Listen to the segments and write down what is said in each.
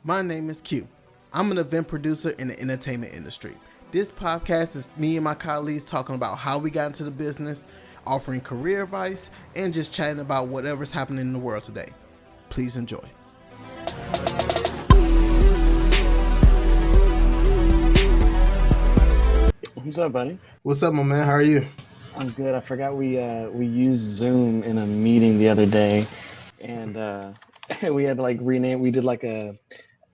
My name is Q. I'm an event producer in the entertainment industry. This podcast is me and my colleagues talking about how we got into the business, offering career advice, and just chatting about whatever's happening in the world today. Please enjoy. What's up, buddy? What's up, my man? How are you? I'm good. I forgot we used Zoom in a meeting the other day, and we had to like rename. We did like a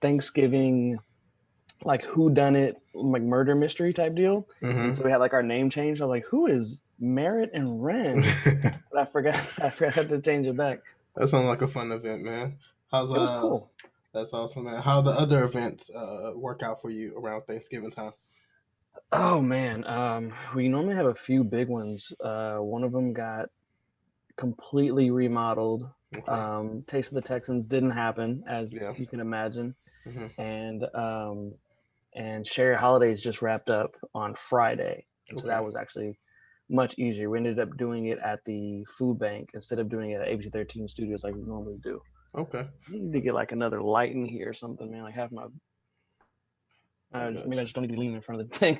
Thanksgiving like who done it like murder mystery type deal, and so we had like our name changed. I was like, who is Merritt and Ren? But I forgot. I forgot to change it back. That sounds like a fun event, man. How's It was cool. That's awesome, man. How the other events work out for you around Thanksgiving time? Oh man, we normally have a few big ones. One of them got completely remodeled. Okay. Taste of the Texans didn't happen, as Yeah. you can imagine, hmm and Sherry Holidays just wrapped up on Friday, and so Okay. that was actually much easier. We ended up doing it at the food bank instead of doing it at ABC 13 Studios like we normally do. Okay. I need to get like another light in here or something, man. Like have my I got maybe I you. just don't need to be leaning in front of the thing.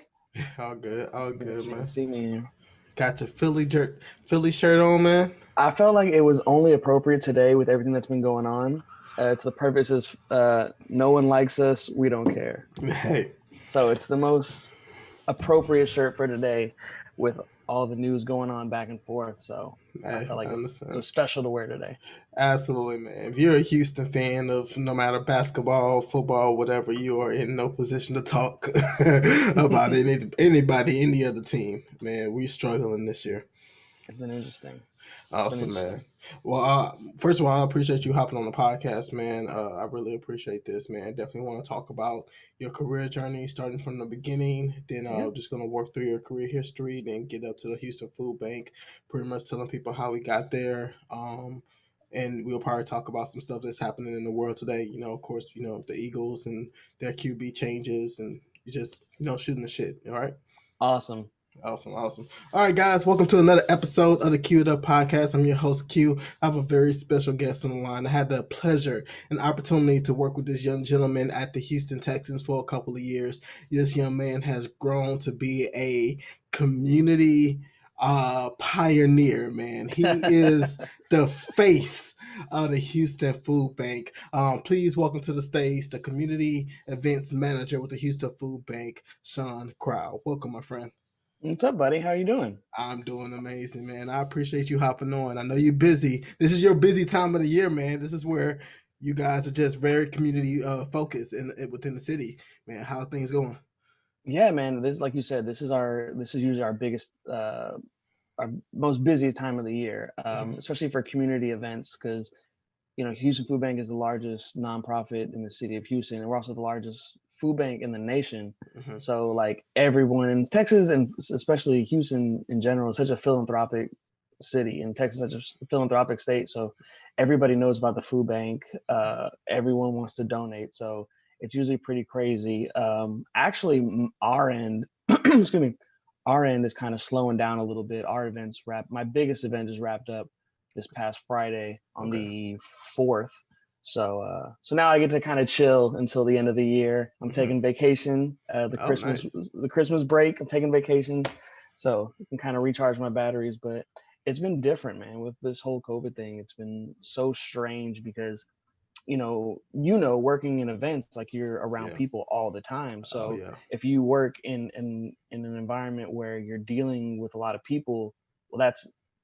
All good. All good, You can man. see me in here. Got your Philly shirt on, man. I felt like it was only appropriate today with everything that's been going on. It's the purpose is no one likes us, we don't care. Hey. So it's the most appropriate shirt for today with all the news going on back and forth. So I Hey, felt like I it understand. was special to wear today. Absolutely, man. If you're a Houston fan of no matter basketball, football, whatever, you are in no position to talk about anybody, any other team. Man, we're struggling this year. It's been interesting. Awesome, man. Well, first of all, I appreciate you hopping on the podcast, man. I really appreciate this, man. Definitely want to talk about your career journey, starting from the beginning. Then just going to work through your career history, then get up to the Houston Food Bank, pretty much telling people how we got there. And we'll probably talk about some stuff that's happening in the world today. You know, of course, the Eagles and their QB changes, and just shooting the shit. All right. Awesome. Awesome. All right, guys, welcome to another episode of the Queued Up Podcast. I'm your host, Q. I have a very special guest on the line. I had the pleasure and opportunity to work with this young gentleman at the Houston Texans for a couple of years. This young man has grown to be a community pioneer, man. He is the face of the Houston Food Bank. Please welcome to the stage the community events manager with the Houston Food Bank, Sean Crowl. Welcome, my friend. What's up, buddy? How are you doing? I'm doing amazing, man. I appreciate you hopping on. I know you're busy. This is your busy time of the year, man. This is where you guys are just very community focused within the city, man. How are things going? Yeah, man. This, like you said, this is usually our biggest, our most busiest time of the year, especially for community events, because Houston Food Bank is the largest nonprofit in the city of Houston, and we're also the largest food bank in the nation. Mm-hmm. So like everyone in Texas, and especially Houston in general, is such a philanthropic city, and Texas is such a philanthropic state. So everybody knows about the food bank. Everyone wants to donate. So it's usually pretty crazy. Actually, our end, excuse me, our end is kind of slowing down a little bit. Our events my biggest event just wrapped up this past Friday on the 4th. So now I get to kind of chill until the end of the year. I'm taking vacation. The Christmas break, I'm taking vacation, so I can kind of recharge my batteries. But it's been different, man, with this whole COVID thing. It's been so strange because working in events, like you're around people all the time. So if you work in an environment where you're dealing with a lot of people, well,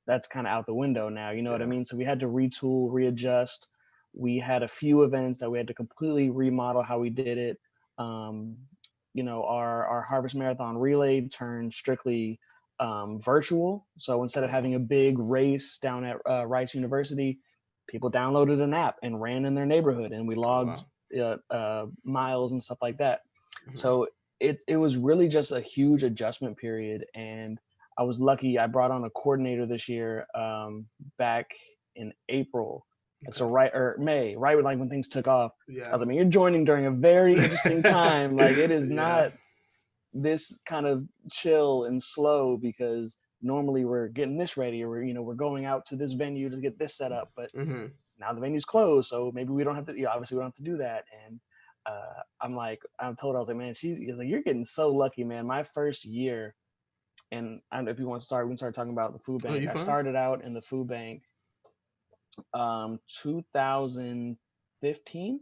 that's kind of out the window now. You know what I mean? So we had to retool, readjust. We had a few events that we had to completely remodel how we did it. Our Harvest Marathon relay turned strictly virtual. So instead of having a big race down at Rice University, people downloaded an app and ran in their neighborhood, and we logged miles and stuff like that. Mm-hmm. So it was really just a huge adjustment period, and I was lucky. I brought on a coordinator this year back in April. And so May, right when things took off. I was like, you're joining during a very interesting time. Like it is not this kind of chill and slow, because normally we're getting this ready, or we're going out to this venue to get this set up, but now the venue's closed, so maybe we don't have to, obviously we don't have to do that. And I told her, I was like, man, she's like, you're getting so lucky, man. My first year, and I don't know if you want to start, we can start talking about the food Oh, bank. you I fine? started out in the food bank 2015.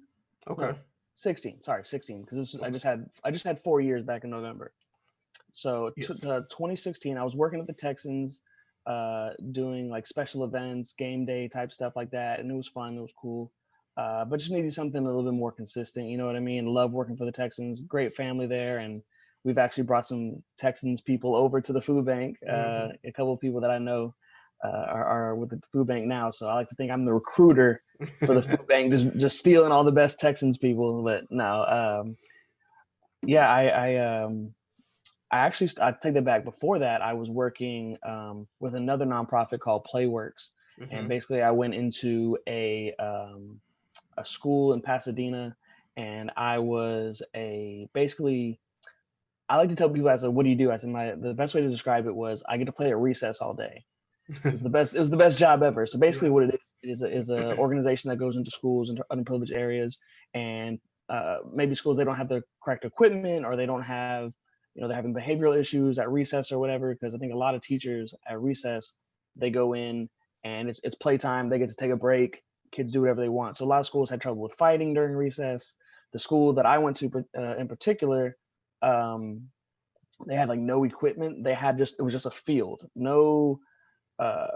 Okay. No, 16. Sorry, 16. Because Okay. I just had 4 years back in November. So Yes. 2016, I was working at the Texans, doing like special events, game day type stuff like that, and it was fun. It was cool. But just needed something a little bit more consistent. You know what I mean? Love working for the Texans. Great family there, and we've actually brought some Texans people over to the food bank. Mm-hmm. A couple of people that I know are with the food bank now. So I like to think I'm the recruiter for the food bank, just stealing all the best Texans people. But no, yeah, I actually I take that back. Before that, I was working with another nonprofit called Playworks, and Mm-hmm. basically I went into a school in Pasadena, and I was a basically I like to tell people, I said, what do you do? I said the best way to describe it was I get to play at recess all day. It was the best job ever. So basically Yeah. what it is a organization that goes into schools into underprivileged areas, and maybe schools, they don't have the correct equipment, or they don't have, they're having behavioral issues at recess or whatever. Because I think a lot of teachers at recess, they go in and it's playtime, they get to take a break, kids do whatever they want. So a lot of schools had trouble with fighting during recess. The school that I went to in particular, um, they had like no equipment. They had it was just a field, uh,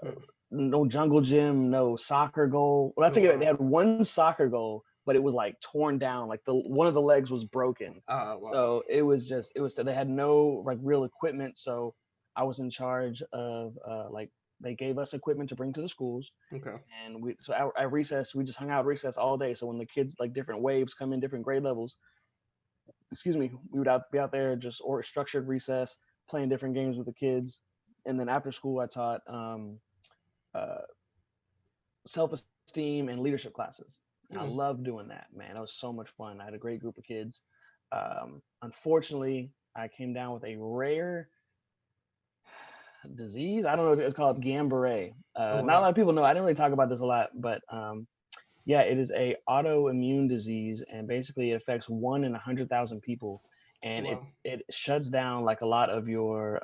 no jungle gym, no soccer goal. Well, I Oh take it back. They wow. had one soccer goal, but it was like torn down. Like the one of the legs was broken. Ah wow. So they had no like real equipment. So I was in charge of like they gave us equipment to bring to the schools, Okay. and at recess we just hung out at recess all day. So when the kids, like different waves come in, different grade levels, excuse me, we would be out there just or structured recess, playing different games with the kids. And then after school, I taught uh, self-esteem and leadership classes, and I Mm. loved doing that. Man, that was so much fun. I had a great group of kids. Unfortunately, I came down with a rare disease. I don't know, it's called Guillain-Barré. Oh Not a wow. lot of people know. I didn't really talk about this a lot, but yeah, it is a autoimmune disease, and basically it affects 1 in 100,000 people, Oh and wow. it shuts down like a lot of your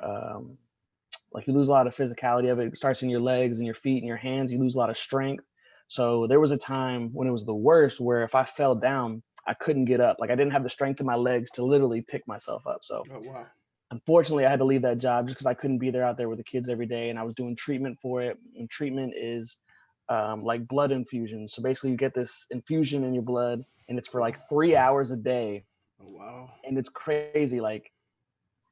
like you lose a lot of physicality of it. It starts in your legs and your feet and your hands. You lose a lot of strength. So there was a time when it was the worst, where if I fell down, I couldn't get up. Like I didn't have the strength in my legs to literally pick myself up. So Oh wow. unfortunately, I had to leave that job just because I couldn't be there out there with the kids every day, and I was doing treatment for it. And treatment is like blood infusion. So basically, you get this infusion in your blood, and it's for Wow. like 3 hours a day, Oh wow. and it's crazy. Like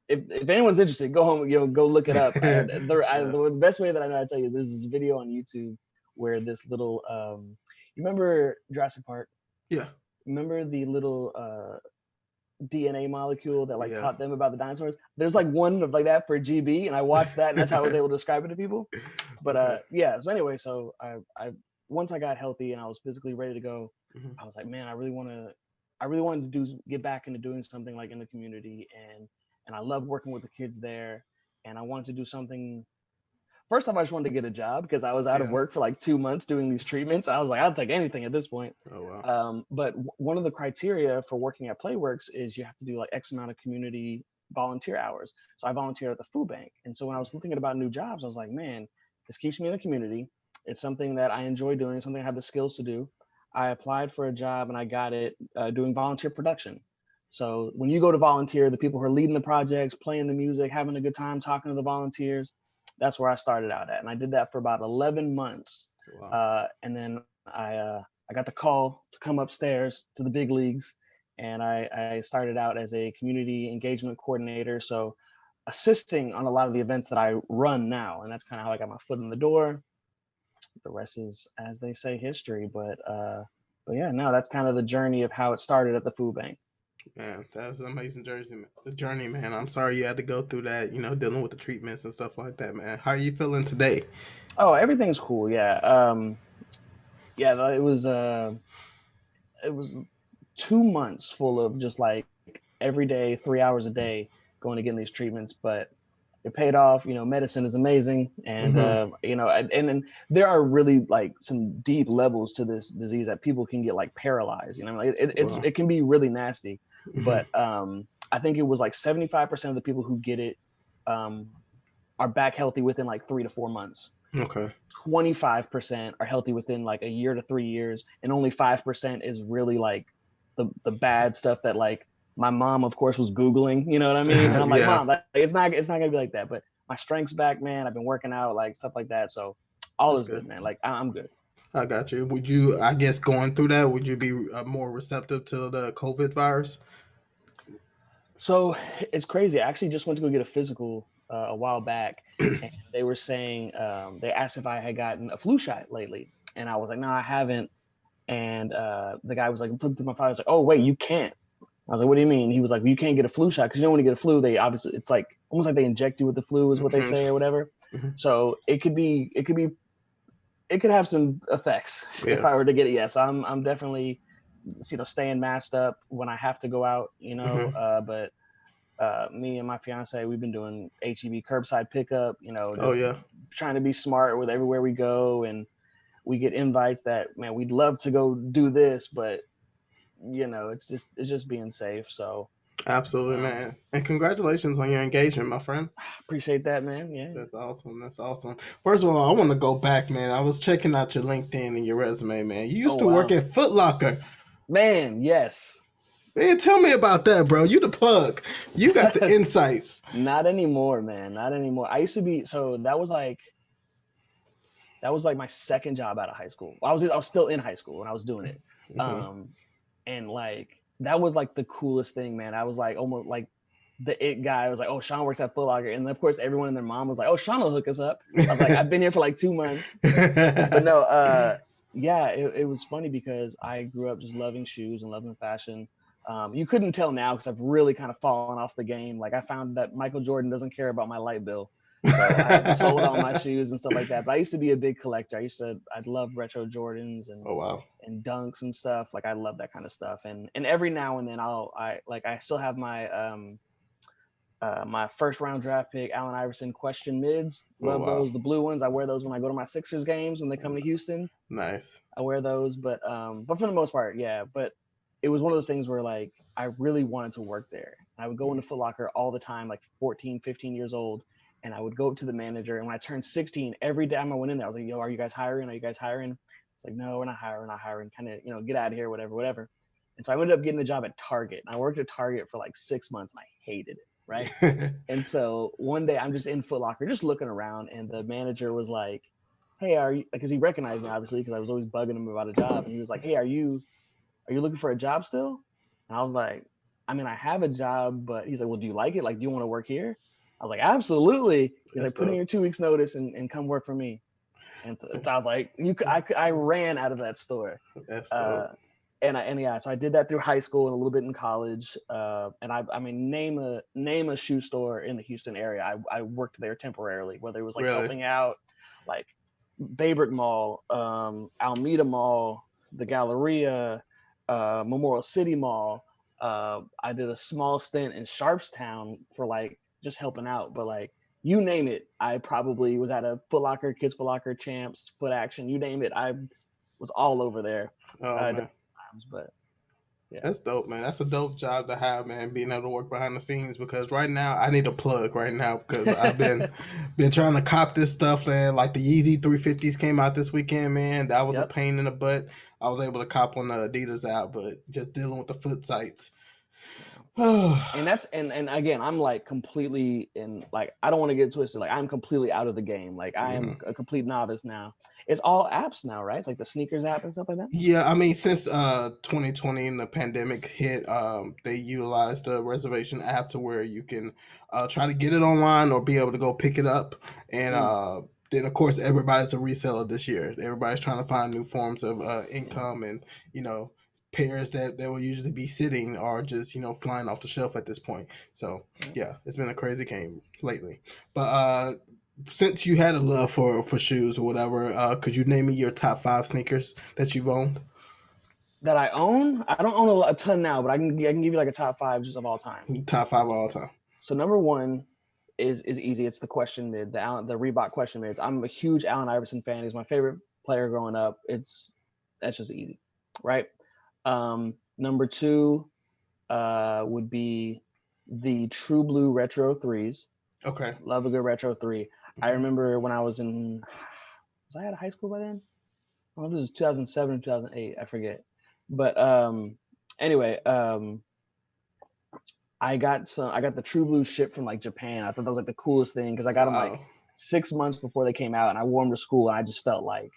if anyone's interested, go home, go look it up. Yeah. The best way that I know how to tell you, there's this video on YouTube where this little you remember Jurassic Park? Yeah. Remember the little DNA molecule that like Yeah. taught them about the dinosaurs? There's like one of like that for GB, and I watched that, and that's how I was able to describe it to people. But Okay. yeah. So anyway, so I once I got healthy and I was physically ready to go, Hmm. I was like, man, I really wanted to get back into doing something like in the community, and I loved working with the kids there, and I wanted to do something. First off, I just wanted to get a job because I was out of Yeah. work for like 2 months doing these treatments. I was like, I'll take anything at this point. Oh wow. But one of the criteria for working at Playworks is you have to do like X amount of community volunteer hours. So I volunteered at the food bank. And so when I was thinking about new jobs, I was like, man, this keeps me in the community. It's something that I enjoy doing, something I have the skills to do. I applied for a job and I got it doing volunteer production. So when you go to volunteer, the people who are leading the projects, playing the music, having a good time, talking to the volunteers, that's where I started out at. And I did that for about 11 months. Wow. And then I got the call to come upstairs to the big leagues, and I started out as a community engagement coordinator. So assisting on a lot of the events that I run now, and that's kind of how I got my foot in the door. The rest is, as they say, history. But yeah, no, that's kind of the journey of how it started at the food bank. Man, that was an amazing journey, man. I'm sorry you had to go through that, dealing with the treatments and stuff like that, man. How are you feeling today? Oh, everything's cool. Yeah. Yeah, it was 2 months full of just like every day, 3 hours a day, going to get these treatments. But it paid off. Medicine is amazing, and Mm-hmm. and there are really like some deep levels to this disease that people can get like paralyzed. Like Wow. it can be really nasty, Mm-hmm. but I think it was like 75% of the people who get it um, are back healthy within like 3 to 4 months. Okay. 25% are healthy within like a year to 3 years, and only 5% is really like the bad stuff that like my mom, of course, was Googling. You know what I mean? And I'm like, Yeah. Mom, like, it's not gonna be like that. But my strength's back, man. I've been working out, like stuff like that. So all That's is good, good. man. Like I'm good. I got you. Would you, I guess, going through that, would you be more receptive to the COVID virus? So it's crazy. I actually just went to go get a physical a while back, and they were saying they asked if I had gotten a flu shot lately, and I was like, no, I haven't. And the guy was like, put through my file. I was like, oh wait, you can't. I was like, what do you mean? He was like, well, you can't get a flu shot because you don't want to get a flu. They obviously, it's like almost like they inject you with the flu, is what they say or Mm-hmm. whatever. Mm-hmm. So it could have some effects if Yeah. I were to get it. Yes, I'm definitely staying masked up when I have to go out. Mm-hmm. But me and my fiance, we've been doing HEB curbside pickup. Oh Just yeah. trying to be smart with everywhere we go, and we get invites that, man, we'd love to go do this, but it's just being safe. So Absolutely, man. And congratulations on your engagement, my friend. appreciate that, man. Yeah. That's awesome. That's awesome. First of all, I want to go back, man. I was checking out your LinkedIn and your resume, man. You Oh used to work wow, at Foot Locker. man. Yes. Man, tell me about that, bro. You the plug. You got the insights. Not anymore, man. Not anymore. I used to be. So that was like my second job out of high school. I was still in high school when I was doing it. Mm-hmm. Um, and like that was like the coolest thing, man. I was like almost like the it guy. I was like, oh, Sean works at Foot Locker, and of course everyone and their mom was like, oh, Sean will hook us up. I was like, I've been here for like 2 months, but no, yeah, it was funny because I grew up just loving shoes and loving fashion. You couldn't tell now because I've really kind of fallen off the game. Like I found that Michael Jordan doesn't care about my light bill. So I've sold all my shoes and stuff like that. But I used to be a big collector. I'd love retro Jordans and Oh wow. dunks and stuff. Like I love that kind of stuff. And every now and then I still have my first round draft pick, Allen Iverson question mids. Oh Love wow. those, the blue ones. I wear those when I go to my Sixers games when they come to Houston. Nice. I wear those, but for the most part, yeah. But it was one of those things where like I really wanted to work there. I would go into Foot Locker all the time, like 14, 15 years old, and I would go up to the manager. And when I turned 16, every time I went in there, I was like, "Yo, are you guys hiring? Are you guys hiring?" It's like, "No, we're not hiring. We're not hiring. Kind of, get out of here, whatever, whatever." And so I ended up getting a job at Target. And I worked at Target for like 6 months, and I hated it, right? And so one day I'm just in Foot Locker, just looking around, and the manager was like, "Hey, are you?" Because he recognized me obviously because I was always bugging him about a job, and he was like, "Hey, are you looking for a job still?" And I was like, I mean, I have a job, but he's like, well, do you like it? Like, do you want to work here? I was like, absolutely. He's That's like, put in dope. your 2 weeks notice and come work for me. And so I was like, I ran out of that store. That's Uh, dope. and yeah, so I did that through high school and a little bit in college. And I mean, name a shoe store in the Houston area. I worked there temporarily, whether it was like Really? helping out, like Baybrick Mall, Alameda Mall, the Galleria, Memorial City Mall. I did a small stint in Sharpstown for like just helping out, but like you name it, I probably was at a Foot Locker, Kids Foot Locker, Champs, Foot Action, you name it. I was all over there Oh man. different times, but yeah. That's dope, man. That's a dope job to have, man. Being able to work behind the scenes because right now I need a plug right now because I've been trying to cop this stuff, man. Like the Yeezy 350s came out this weekend, man. That was a Yep. pain in the butt. I was able to cop on the Adidas app, but just dealing with the foot sites. And that's and again, I'm like completely in, like I don't want to get twisted, like I'm completely out of the game, like I am Mhm. a complete novice now. It's all apps now, right? It's like the sneakers app and stuff like that. Yeah, I mean, since 2020 and the pandemic hit, they utilized the reservation app to where you can try to get it online or be able to go pick it up. And Mm, then, of course, everybody's a reseller this year. Everybody's trying to find new forms of yeah. income, and pairs that will usually be sitting are just flying off the shelf at this point. So Yeah. yeah, it's been a crazy game lately. But since you had a love for shoes or whatever, could you name me your top five sneakers that you've owned? That I own, I don't own a ton now, but I can give you like a top five just of all time. Top five all time. So number one, is easy. It's the question mid, the Reebok question mids. I'm a huge Allen Iverson fan. He's my favorite player growing up. That's just easy, right? Number 2 would be the True Blue Retro 3s. Okay. Love a good Retro 3. I remember when I was I out of high school by then? I don't know if it was 2007 or 2008. I forget. But anyway, I got the True Blue shipped from like Japan. I thought that was like the coolest thing because I got them like 6 months before they came out, and I wore them to school, and I just felt like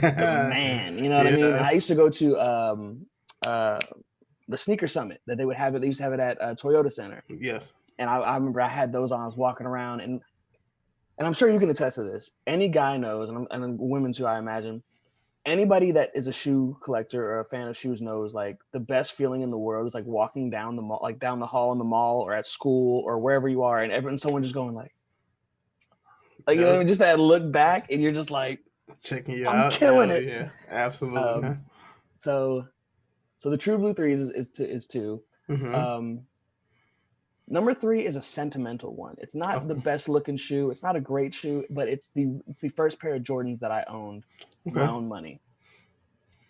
the man. You know what I mean? And I used to go to the sneaker summit that they would have it. They used to have it at Toyota Center. Yes. And I remember I had those on. I was walking around, and I'm sure you can attest to this. Any guy knows, and women too, I imagine. Anybody that is a shoe collector or a fan of shoes knows, like, the best feeling in the world is like walking down the mall, like down the hall in the mall or at school or wherever you are, and someone just going like you know what I mean? Just that look back, and you're just like checking you I'm out. killing it. Yeah, absolutely. So the True Blue 3s is 2. Mm-hmm. Number 3 is a sentimental one. It's not the best looking shoe. It's not a great shoe, but it's the first pair of Jordans that I owned with my own money.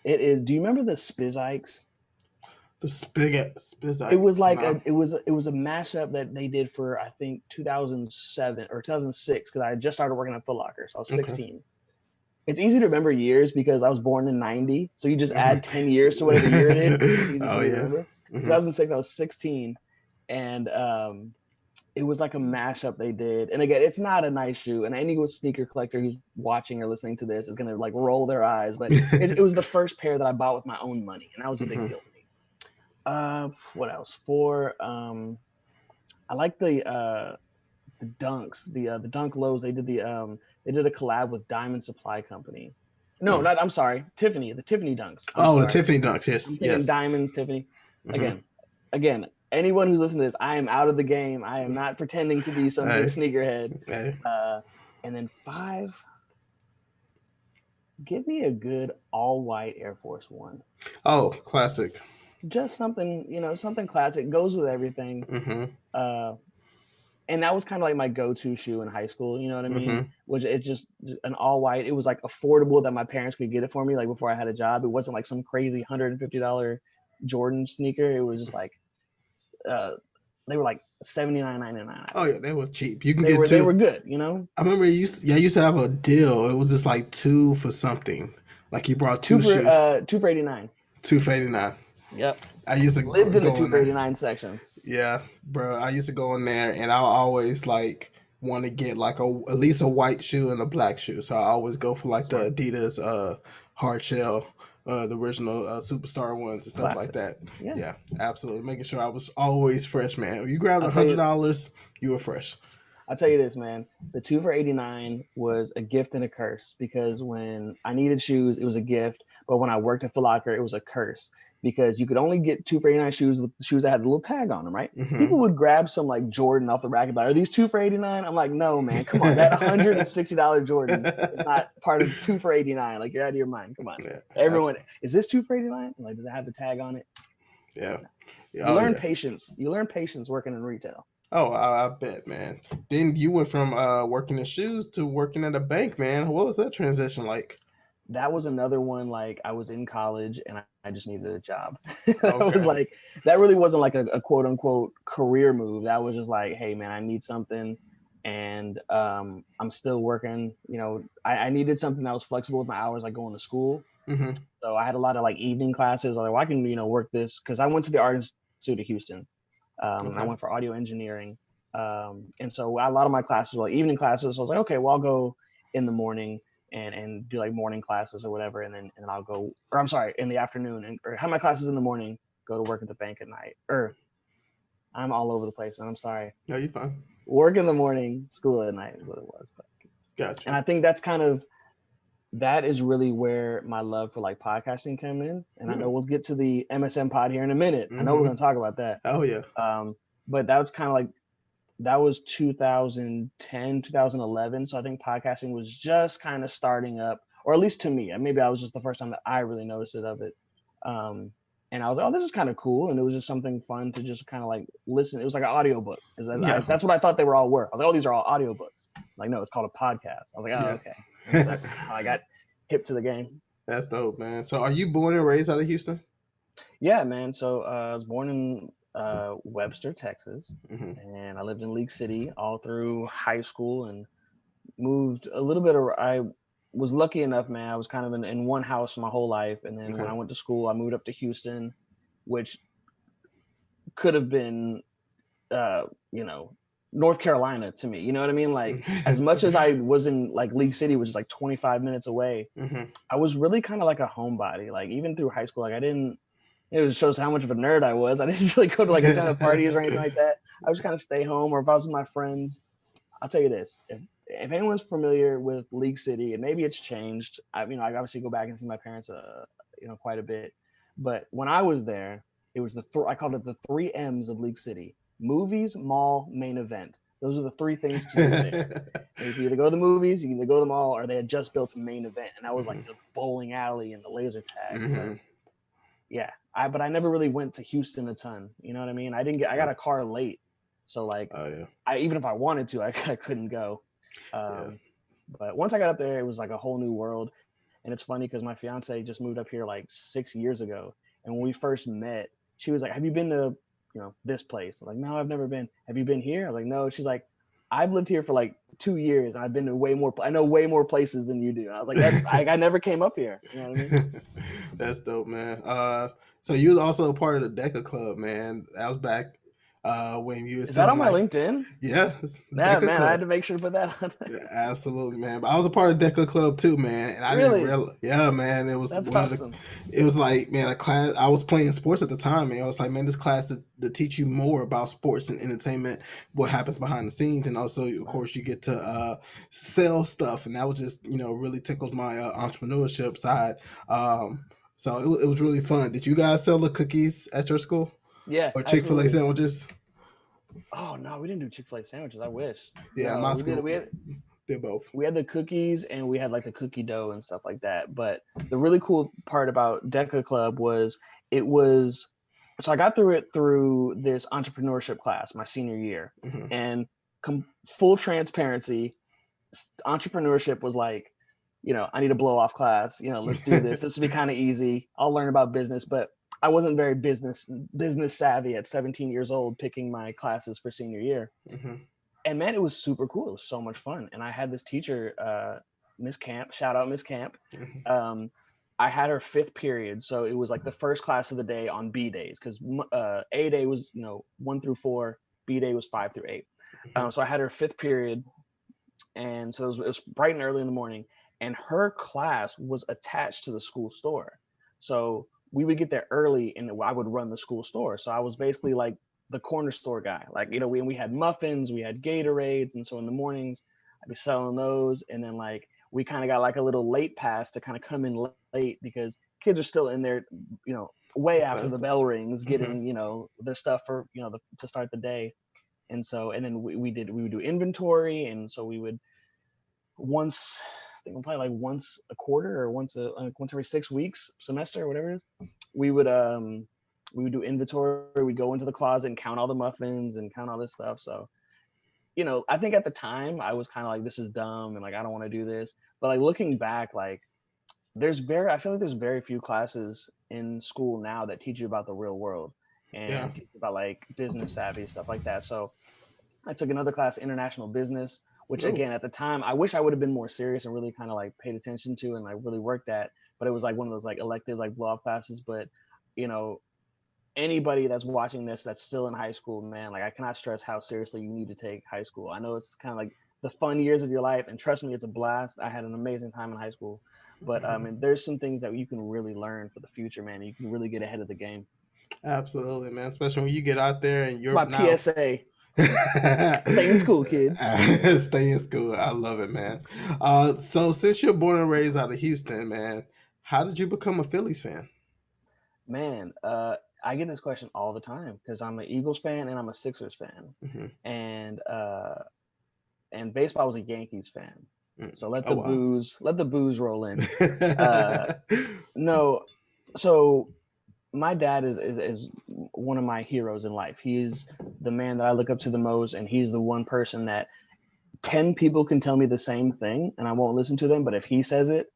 It is. Do you remember the Spizikes? The Spizikes. It was like it was a mashup that they did for, I think, 2007 or 2006, because I had just started working at Foot Locker, so I was 16. Okay. It's easy to remember years because I was born in 90, so you just add 10 years to whatever year it is. It's easy to remember. 2006, I was 16. And it was like a mashup they did. And again, it's not a nice shoe. And any sneaker collector who's watching or listening to this is going to like roll their eyes. But it was the first pair that I bought with my own money. And that was a big deal to me. What else? 4, I like the Dunks, the Dunk Lows. They did a collab with Diamond Supply Company. No, I'm sorry, Tiffany, the Tiffany Dunks. The Tiffany Dunks, yes. Yes. Diamonds, Tiffany. Again, anyone who's listening to this, I am out of the game. I am not pretending to be some big sneakerhead. And then 5, give me a good all-white Air Force One. Oh, classic. Just something, something classic. Goes with everything. And that was kind of like my go-to shoe in high school. You know what I mean? Which it's just an all-white. It was like affordable that my parents could get it for me, like before I had a job. It wasn't like some crazy $150 Jordan sneaker. It was just like they were like $79.99. Oh yeah, they were cheap. You can get 2. They were good, I remember I used to have a deal. It was just like 2 for something. Like you brought 2 shoes. 2 for $89. 2 for $89. Yep. I used to lived in the 2 for $89 section. Yeah, bro. I used to go in there, and I always like want to get like at least a white shoe and a black shoe. So I always go for like the Adidas hard shell. The original Superstar ones and stuff like that. Yeah, absolutely. Making sure I was always fresh, man. If you grabbed $100, you were fresh. I'll tell you this, man. The 2 for $89 was a gift and a curse, because when I needed shoes, it was a gift. But when I worked at Foot Locker, it was a curse, because you could only get 2 for $89 shoes with the shoes that had a little tag on them, right? People would grab some like Jordan off the rack and be like, are these 2 for $89? I'm like, no, man, come on. That $160 Jordan is not part of 2 for $89. Like, you're out of your mind. Come on. Yeah, everyone, is this 2 for $89? Like, does it have the tag on it? Yeah. You learn patience. You learn patience working in retail. Oh, I bet, man. Then you went from working in shoes to working at a bank, man. What was that transition like? That was another one. Like, I was in college and I just needed a job. It was like, that really wasn't like a quote unquote career move. That was just like, hey man, I need something. And I'm still working, I needed something that was flexible with my hours, like going to school. So I had a lot of like evening classes. I was like, well, I can, work this, because I went to the Art Institute of Houston. I went for audio engineering. And so a lot of my classes were like evening classes. So I was like, okay, well, I'll go in the morning and do like morning classes or whatever. And then I'll go, or I'm sorry, in the afternoon, or have my classes in the morning, go to work at the bank at night. Or I'm all over the place, man. I'm sorry. No, you're fine. Work in the morning, school at night is what it was. But, gotcha. And I think that is really where my love for like podcasting came in. And I know we'll get to the MSM pod here in a minute. I know we're going to talk about that. Oh yeah. But that was kind of like, that was 2010, 2011. So I think podcasting was just kind of starting up, or at least to me. Maybe I was just the first time that I really noticed it of it. And I was like, oh, this is kind of cool. And it was just something fun to just kind of like listen. It was like an audiobook. Yeah. That's what I thought they were all were. I was like, oh, these are all audiobooks. Like, no, it's called a podcast. I was like, oh, Yeah. okay. And so that's how I got hip to the game. That's dope, man. So are you born and raised out of Houston? Yeah, man. So I was born in Webster, Texas, Mm-hmm. and I lived in League City all through high school and moved a little bit. I was lucky enough, man. I was kind of in one house my whole life. And then when Okay. I went to school, I moved up to Houston, which could have been uh, you know, North Carolina to me. You know what I mean? Like as much as I was in like League City, which is like 25 minutes away, Mm-hmm. I was really kind of like a homebody. Like even through high school, like I didn't. It shows how much of a nerd I was. I didn't really go to like a ton of parties or anything like that. I was kind of stay home, or if I was with my friends. I'll tell you this: if anyone's familiar with League City, and maybe it's changed. I obviously go back and see my parents, quite a bit. But when I was there, it was I called it the three M's of League City: movies, mall, main event. Those are the three things to do there. And you can either go to the movies, you can either go to the mall, or they had just built a main event, and that was like the bowling alley and the laser tag. Mm-hmm. But yeah, but I never really went to Houston a ton. You know what I mean? I got a car late, so like Oh yeah. even if I wanted to, I couldn't go. Yeah. But once I got up there, it was like a whole new world. And it's funny because my fiance just moved up here like 6 years ago, and when we first met, she was like, "Have you been to this place?" I'm like, "No, I've never been." "Have you been here?" I'm like, "No." She's like, "I've lived here for like 2 years, and I've been to way more. I know way more places than you do." I was like, I never came up here. You know what I mean? That's dope, man. So you was also a part of the Deca Club, man. That was back when you were Is that on selling my like, LinkedIn? yeah, Yeah, Deca man, I had Club. to make sure to put that on. Yeah, absolutely, man. But I was a part of Deca Club too, man. And I didn't Really? realize, yeah, man. It was That's one of the, awesome. it was like, man, a class. I was playing sports at the time, man. I was like, man, this class to teach you more about sports and entertainment, what happens behind the scenes, and also, of course, you get to sell stuff, and that was just, really tickled my entrepreneurship side. So it was really fun. Did you guys sell the cookies at your school Yeah, or Chick-fil-A absolutely. sandwiches? Oh no, we didn't do Chick-fil-A sandwiches. I wish. Yeah, No, my we did. school did both. We had the cookies and we had like the cookie dough and stuff like that. But the really cool part about Deca Club was it was so I got through it through this entrepreneurship class my senior year, Hmm. and full transparency, entrepreneurship was like, I need a blow off class. Let's do this. This will be kind of easy. I'll learn about business, but I wasn't very business savvy at 17 years old picking my classes for senior year. Hmm. And man, it was super cool. It was so much fun. And I had this teacher, Miss Camp, shout out Miss Camp. Hmm. Um, I had her fifth period, so it was like the first class of the day on B days because A day was 1 through 4, B day was 5 through 8. So I had her fifth period, and so it was bright and early in the morning, and her class was attached to the school store, so we would get there early and I would run the school store. So I was basically like the corner store guy. Like, we had muffins, we had Gatorades, and so in the mornings I'd be selling those, and then like we kind of got like a little late pass to kind of come in late because kids are still in there, way after the bell rings, Hmm. getting their stuff for to start the day. And so, and then we would do inventory, and so we would once, I think probably like once a quarter or once every 6 weeks, semester or whatever it is, we would do inventory. We'd go into the closet and count all the muffins and count all this stuff. So, I think at the time I was kind of like, this is dumb and like I don't want to do this. But like looking back, like I feel like there's very few classes in school now that teach you about the real world Yeah. and teach you about like business savvy stuff like that. So I took another class, international business, which Oh. again at the time I wish I would have been more serious and really kind of like paid attention to and like really worked at. But it was like one of those like elective like blow off classes. But you know, anybody that's watching this that's still in high school, man, like I cannot stress how seriously you need to take high school. I know it's kind of like the fun years of your life, and trust me, it's a blast. I had an amazing time in high school, but Mhm. and there's some things that you can really learn for the future, man. You can really get ahead of the game. Absolutely, man. Especially when you get out there in It's my Europe now. PSA. Stay in school, kids. Stay in school. I love it, man. So since you're born and raised out of Houston, man, how did you become a Phillies fan? Man, I get this question all the time because I'm an Eagles fan and I'm a Sixers fan, Hmm. and baseball was a Yankees fan. So Oh let the booze roll in. wow. Uh, no, so my dad is one of my heroes in life. He is the man that I look up to the most, and he's the one person that 10 people can tell me the same thing and I won't listen to them, but if he says it,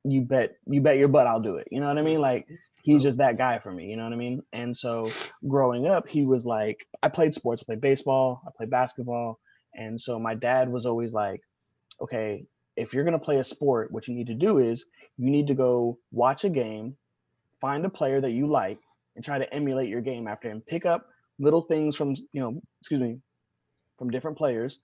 you bet your butt I'll do it. You know what I mean? Like, he's So just that guy for me, you know what I mean? And so growing up, he was like, I played sports, I played baseball, I played basketball. And so my dad was always like, okay, if you're going to play a sport, what you need to do is you need to go watch a game, find a player that you like, and try to emulate your game after him. Pick up little things from, from different players,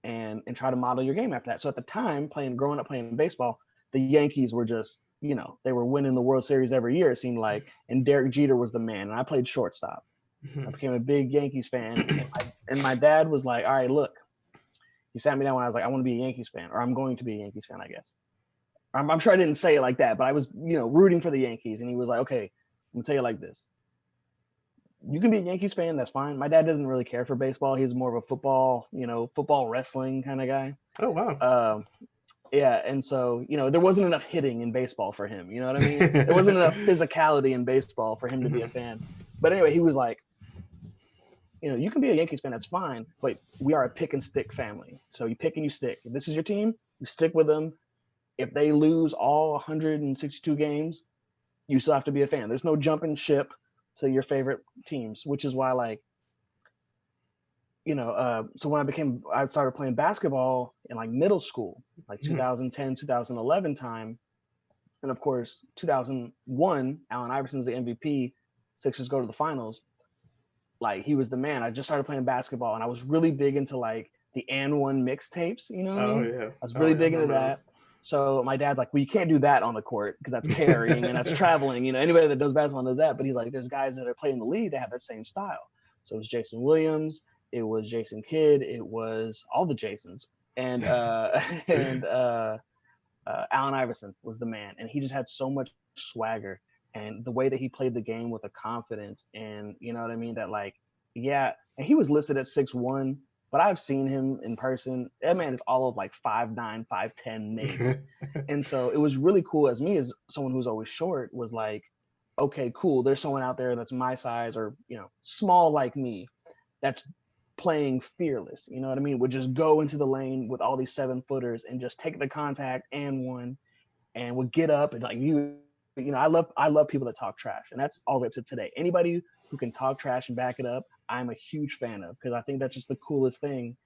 and try to model your game after that. So at the time, growing up playing baseball, the Yankees were just, they were winning the World Series every year, it seemed like, and Derek Jeter was the man, and I played shortstop. I became a big Yankees fan, and my dad was like, all right, look, he sat me down when I was like, I want to be a Yankees fan, or I'm going to be a Yankees fan, I guess. I'm sure I didn't say it like that, but I was, rooting for the Yankees. And he was like, okay, I'm gonna tell you like this. You can be a Yankees fan, that's fine. My dad doesn't really care for baseball. He's more of a football wrestling kind of guy. oh wow. Yeah, and so, there wasn't enough hitting in baseball for him. You know what I mean? There wasn't enough physicality in baseball for him to be a fan. But anyway, he was like, you can be a Yankees fan, that's fine, but we are a pick and stick family. So you pick and you stick. If this is your team, you stick with them. If they lose all 162 games, you still have to be a fan. There's no jumping ship to your favorite teams, which is why, like, so when I started playing basketball in like middle school, like 2010, 2011 time. And of course, 2001, Allen Iverson's the MVP, Sixers go to the finals. Like, he was the man. I just started playing basketball, and I was really big into like the and one mixtapes. You know what I Oh mean? yeah. I was really big into that. Those. So my dad's like, well, you can't do that on the court because that's carrying and that's traveling. Anybody that does basketball does that. But he's like, there's guys that are playing the league that have that same style. So it was Jason Williams, it was Jason Kidd, it was all the Jasons, and Allen Iverson was the man, and he just had so much swagger, and the way that he played the game with a confidence, and you know what I mean, that like, yeah, and he was listed at 6'1", but I've seen him in person. That man is all of like 5'9", 5'10", maybe. And so it was really cool, as someone who's always short, was like, okay, cool, there's someone out there that's my size, or small like me, that's playing fearless. You know what I mean? Would just go into the lane with all these 7-footers and just take the contact and one, and would get up and like I love people that talk trash, and that's all the way up to today. Anybody who can talk trash and back it up, I'm a huge fan of, because I think that's just the coolest thing.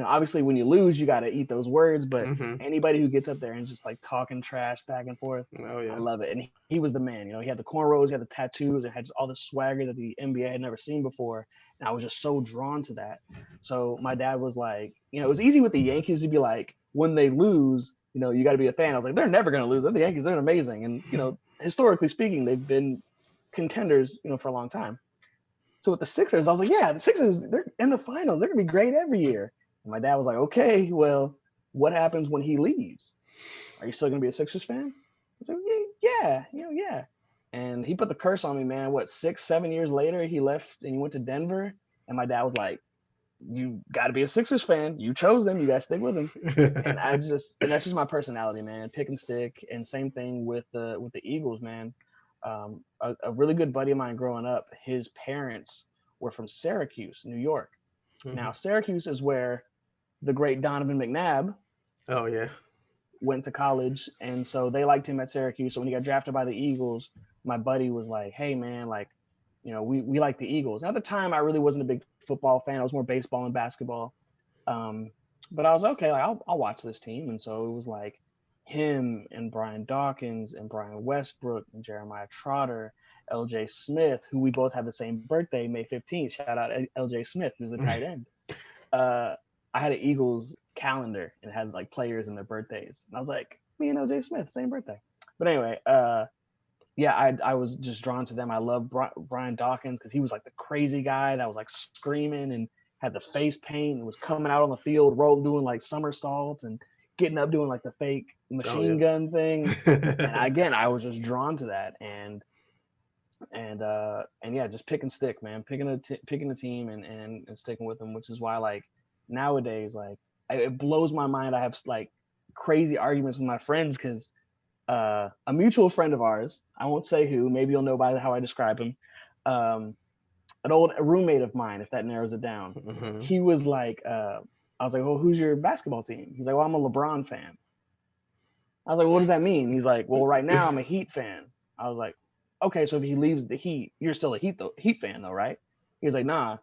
Obviously when you lose, you got to eat those words, but anybody who gets up there and just like talking trash back and forth, oh yeah, I love it. And he was the man. He had the cornrows, he had the tattoos, and had just all the swagger that the NBA had never seen before. And I was just so drawn to that. So my dad was like, it was easy with the Yankees to be like, when they lose, you got to be a fan. I was like, they're never going to lose. They're the Yankees. They're amazing. And, historically speaking, they've been contenders, for a long time. So with the Sixers, I was like, yeah, the Sixers, they're in the finals. They're going to be great every year. And my dad was like, okay, well, what happens when he leaves? Are you still going to be a Sixers fan? I said, yeah, yeah. And he put the curse on me, man. What, 6-7 years later, he left and he went to Denver. And my dad was like, you got to be a Sixers fan. You chose them. You got to stick with them. And that's just my personality, man. Pick and stick. And same thing with the Eagles, man. A really good buddy of mine growing up, his parents were from Syracuse, New York. Now, Syracuse is where the great Donovan McNabb oh yeah, went to college, and so they liked him at Syracuse. So when he got drafted by the Eagles, my buddy was like, hey man, like, we like the Eagles. And at the time, I really wasn't a big football fan. I was more baseball and basketball. But I was okay, like, I'll watch this team. And so it was like him and Brian Dawkins and Brian Westbrook and Jeremiah Trotter, LJ Smith, who we both have the same birthday, May 15th. Shout out LJ Smith, who's the tight end. I had an Eagles calendar and it had like players and their birthdays. And I was like, me and LJ Smith, same birthday. But anyway, I was just drawn to them. I love Brian Dawkins because he was like the crazy guy that was like screaming and had the face paint and was coming out on the field, doing like somersaults and getting up doing like the fake machine gun thing. And again, I was just drawn to that. And yeah, just pick and stick, man. Picking a team and sticking with them, which is why, like, nowadays, like, it blows my mind. I have like crazy arguments with my friends because a mutual friend of ours, I won't say who, maybe you'll know by how I describe him, um, an old roommate of mine, if that narrows it down. Mm-hmm. He was like, I was like, well, who's your basketball team? He's like, well, I'm a LeBron fan. I was like, well, what does that mean? He's like, well, right now I'm a Heat fan. I was like, okay, so if he leaves the Heat, you're still a Heat fan though, right? He was like, nah.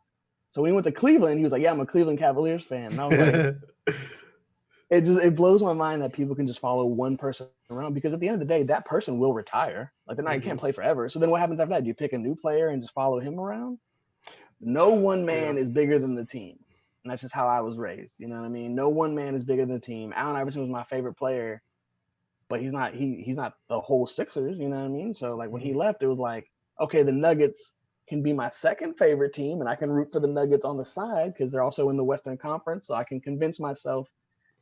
So when he went to Cleveland, he was like, yeah, I'm a Cleveland Cavaliers fan. And I was like, it blows my mind that people can just follow one person around, because at the end of the day, that person will retire. Like they're not, you can't play forever. So then what happens after that? Do you pick a new player and just follow him around? No one man is bigger than the team. And that's just how I was raised. You know what I mean? No one man is bigger than the team. Allen Iverson was my favorite player, but he's not the whole Sixers, you know what I mean? So like when he left, it was like, okay, the Nuggets can be my second favorite team, and I can root for the Nuggets on the side because they're also in the Western Conference. So I can convince myself,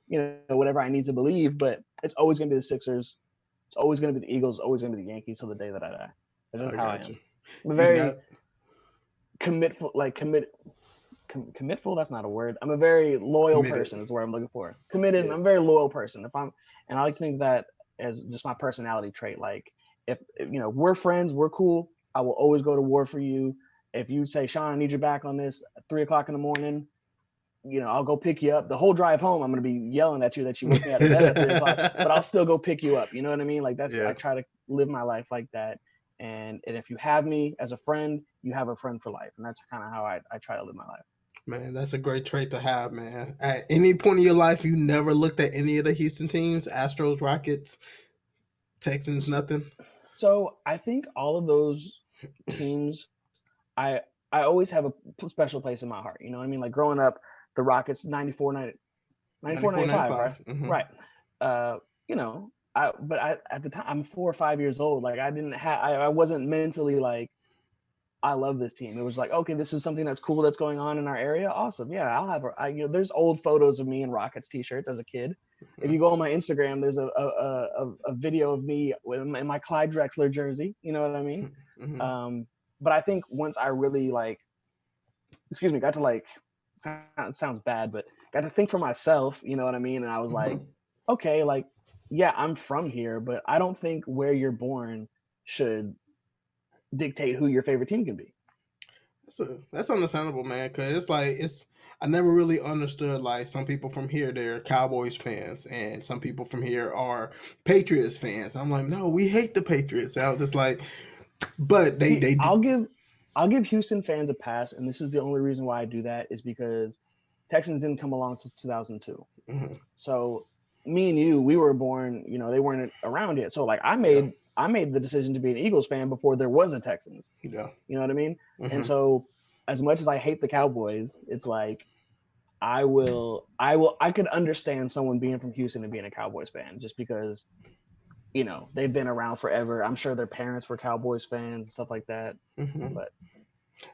you know, whatever I need to believe, but it's always going to be the Sixers. It's always going to be the Eagles, always going to be the Yankees till the day that I die. That's just how I am. I'm very commitful, that's not a word. I'm a very loyal person is where I'm looking for. Committed. Yeah. I'm a very loyal person. And I like to think that as just my personality trait. Like if you know, we're friends, we're cool, I will always go to war for you. If you say, Sean, I need your back on this at 3:00 in the morning, you know, I'll go pick you up. The whole drive home, I'm going to be yelling at you that you woke me out of bed at 3:00, but I'll still go pick you up. You know what I mean? Like that's, I try to live my life like that. And if you have me as a friend, you have a friend for life. And that's kind of how I try to live my life. Man, that's a great trait to have, man. At any point in your life, you never looked at any of the Houston teams, Astros, Rockets, Texans, nothing? So I think all of those teams, I always have a special place in my heart. You know what I mean? Like growing up, the Rockets, 94, 95, right? Mm-hmm. Right. You know, but at the time, I'm 4 or 5 years old. Like I wasn't mentally like, I love this team. It was like, okay, this is something that's cool that's going on in our area. Awesome. Yeah, I'll have you know, there's old photos of me in Rockets t-shirts as a kid. Mm-hmm. If you go on my Instagram, there's a video of me in my Clyde Drexler jersey. You know what I mean? Mm-hmm. But I think once I really got to like, sounds bad, but got to think for myself, you know what I mean? And I was like, okay, like, yeah, I'm from here, but I don't think where you're born should dictate who your favorite team can be. That's understandable, man, because I never really understood, like, some people from here, they're Cowboys fans, and some people from here are Patriots fans. I'm like, no, we hate the Patriots. I was just like, but they I'll give Houston fans a pass, and this is the only reason why I do that is because Texans didn't come along until 2002. Mm-hmm. So me and you, we were born, you know, they weren't around yet. So like I made the decision to be an Eagles fan before there was a Texans. Yeah. You know what I mean? Mm-hmm. And so as much as I hate the Cowboys, it's like I could understand someone being from Houston and being a Cowboys fan just because, you know, they've been around forever. I'm sure their parents were Cowboys fans and stuff like that. Mm-hmm. But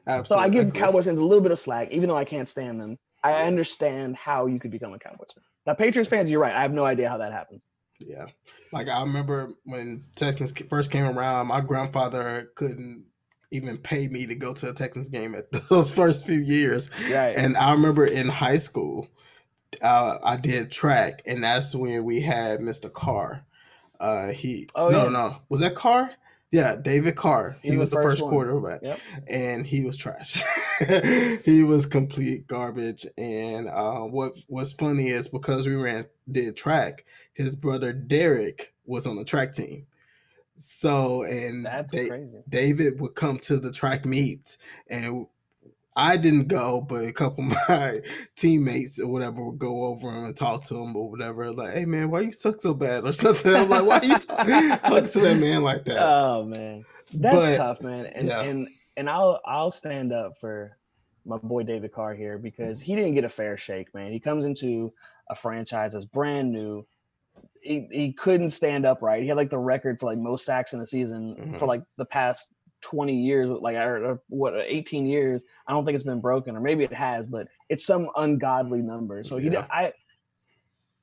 absolutely. So I give Cowboys fans a little bit of slack, even though I can't stand them. I understand how you could become a Cowboys fan. Now, Patriots fans, you're right. I have no idea how that happens. Yeah. Like I remember when Texans first came around, my grandfather couldn't even pay me to go to a Texans game at those first few years. Right. And I remember in high school, I did track, and that's when we had Mr. Carr. No. Was that Carr? Yeah, David Carr. He was the first quarterback. Yep. And he was trash. He was complete garbage. And what was funny is because we did track, his brother Derek was on the track team. So, and crazy. David would come to the track meets, and I didn't go, but a couple of my teammates or whatever would go over him and talk to him or whatever. Like, hey, man, why you suck so bad or something? I'm like, why are you talking to that man like that? Oh, man. That's tough, man. And I'll stand up for my boy David Carr here because he didn't get a fair shake, man. He comes into a franchise that's brand new. He couldn't stand up right. He had like the record for like most sacks in a season for like the past 20 years, like 18 years. I don't think it's been broken, or maybe it has, but it's some ungodly number. So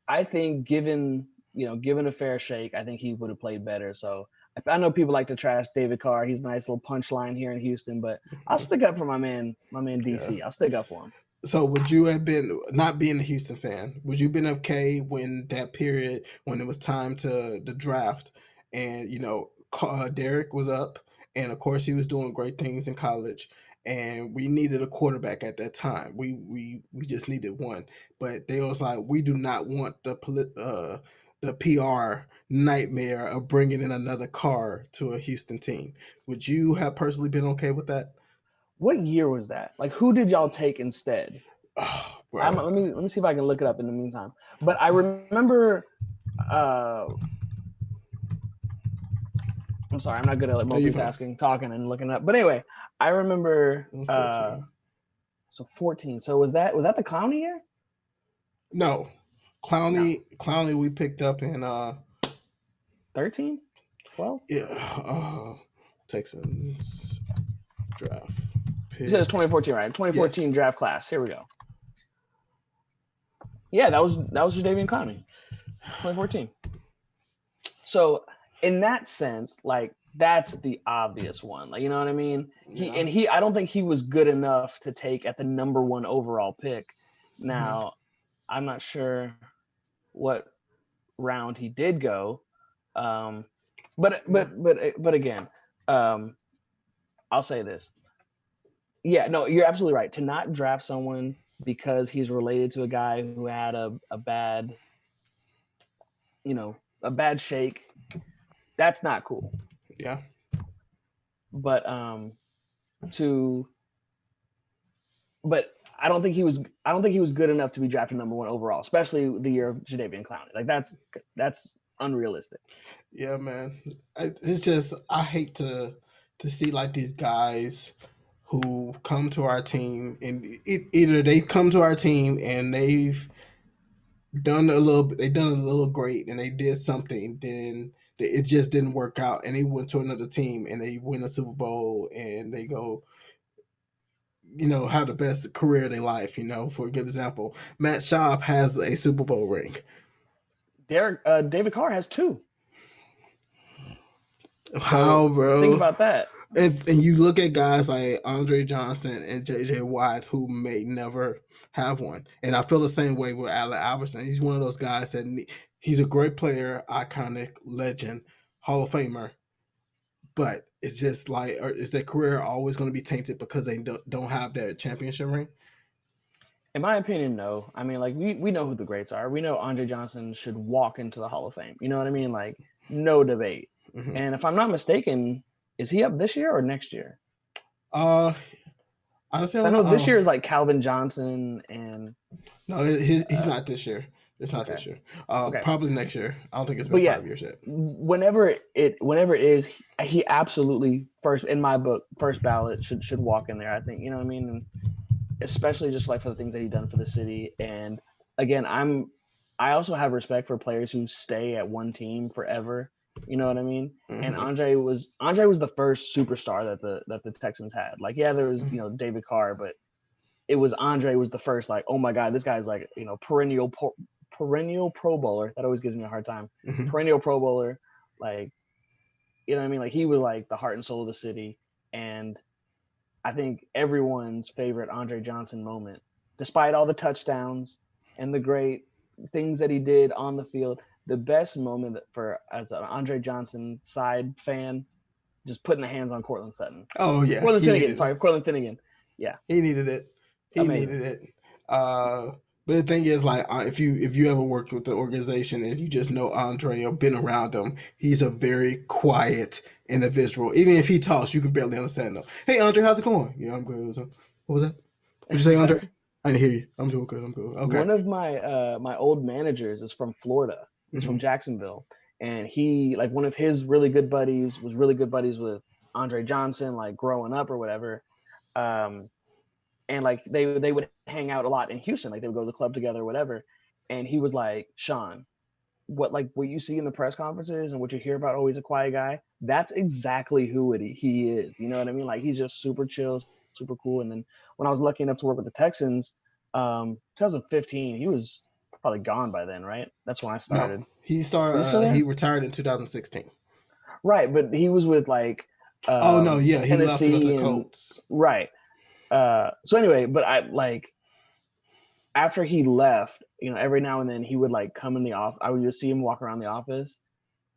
I think given a fair shake, I think he would have played better. So I know people like to trash David Carr. He's a nice little punchline here in Houston, but I'll stick up for my man DC. I'll stick up for him. So would you have been, not being a Houston fan, would you have been okay when that period, when it was time to the draft, and Derek was up, and of course he was doing great things in college. And we needed a quarterback at that time. We just needed one, but they was like, we do not want the PR nightmare of bringing in another car to a Houston team. Would you have personally been okay with that? What year was that? Like, who did y'all take instead? Oh, bro. Let me see if I can look it up in the meantime. But I remember. Uh, I'm sorry, I'm not good at like No, you fine. multitasking, talking and looking up. But anyway, I remember. 14. So 14. So was that the Clowney year? No, No, Clowney we picked up in 13, 12. yeah, Texans draft You said pick. it's 2014, right? Yes. 2014 draft class. Here we go. Yeah, that was Jadeveon Clowney, 2014. So in that sense, like that's the obvious one. Like, you know what I mean? Yeah. I don't think he was good enough to take at the number one overall pick. Hmm. Now, I'm not sure what round he did go. Um, but again, um, I'll say this. Yeah, no, you're absolutely right. To not draft someone because he's related to a guy who had a bad, a bad shake, that's not cool. Yeah. But to but I don't think he was good enough to be drafted number one overall, especially the year of Jadeveon Clowney. Like that's unrealistic. Yeah, man. It's just I hate to see like these guys who come to our team, and either they come to our team and they've done a little great, and they did something, then it just didn't work out, and they went to another team and they win a Super Bowl, and they go, have the best career of their life. For a good example, Matt Schaub has a Super Bowl ring. David Carr has two. How, So think bro? about that. And you look at guys like Andre Johnson and J.J. Watt who may never have one. And I feel the same way with Allen Iverson. He's one of those guys that he's a great player, iconic, legend, Hall of Famer. But it's just like, is their career always going to be tainted because they don't have that championship ring? In my opinion, no. I mean, like we know who the greats are. We know Andre Johnson should walk into the Hall of Fame. You know what I mean? Like no debate. Hmm. And if I'm not mistaken, is he up this year or next year? Uh, Honestly, I know this year is like Calvin Johnson and no, he's uh, not this year. It's not okay, this year. okay. Probably next year. I don't think it's been But yeah, 5 years yet. whenever it is, he absolutely first in my book, first ballot should walk in there. I think, you know what I mean? And especially just like for the things that he done for the city. And again, I also have respect for players who stay at one team forever. You know what I mean? And Hmm. Andre was the first superstar that the Texans had. Like, yeah, there was, David Carr, but it was Andre was the first, like, oh my God, this guy's like, perennial Pro Bowler. That always gives me a hard time. Hmm. Perennial Pro Bowler, like, you know what I mean? Like, he was like the heart and soul of the city. And I think everyone's favorite Andre Johnson moment, despite all the touchdowns and the great things that he did on the field, the best moment for as an Andre Johnson side fan, just putting the hands on Cortland Sutton. Oh yeah, Cortland he Finnegan, needed it. sorry, Cortland Finnegan. Yeah, He needed it. He amazing. needed it. Uh, but the thing is, like, if you ever worked with the organization and you just know Andre or been around him, he's a very quiet individual. Even if he talks, you can barely understand him. Hey, Andre, how's it going? Yeah, I'm good. What was that? What'd you say, Andre? I didn't hear you. I'm doing good. I'm good. Okay. One of my old managers is from Florida. He's Hmm. from Jacksonville, and he like one of his really good buddies was really good buddies with Andre Johnson, like growing up or whatever. Um, and like they would hang out a lot in Houston, like they would go to the club together or whatever. And he was like, Sean, what you see in the press conferences and what you hear about, oh, he's a quiet guy. That's exactly who he is. You know what I mean? Like he's just super chill, super cool. And then when I was lucky enough to work with the Texans, 2015, he was probably gone by then, right? That's when I No, started. he Was he still started. He there? retired in 2016. Right, but he was with like Oh no, yeah, he left to go to the Tennessee and Colts. right. So anyway, but I like after he left, every now and then he would like come in the office. I would just see him walk around the office,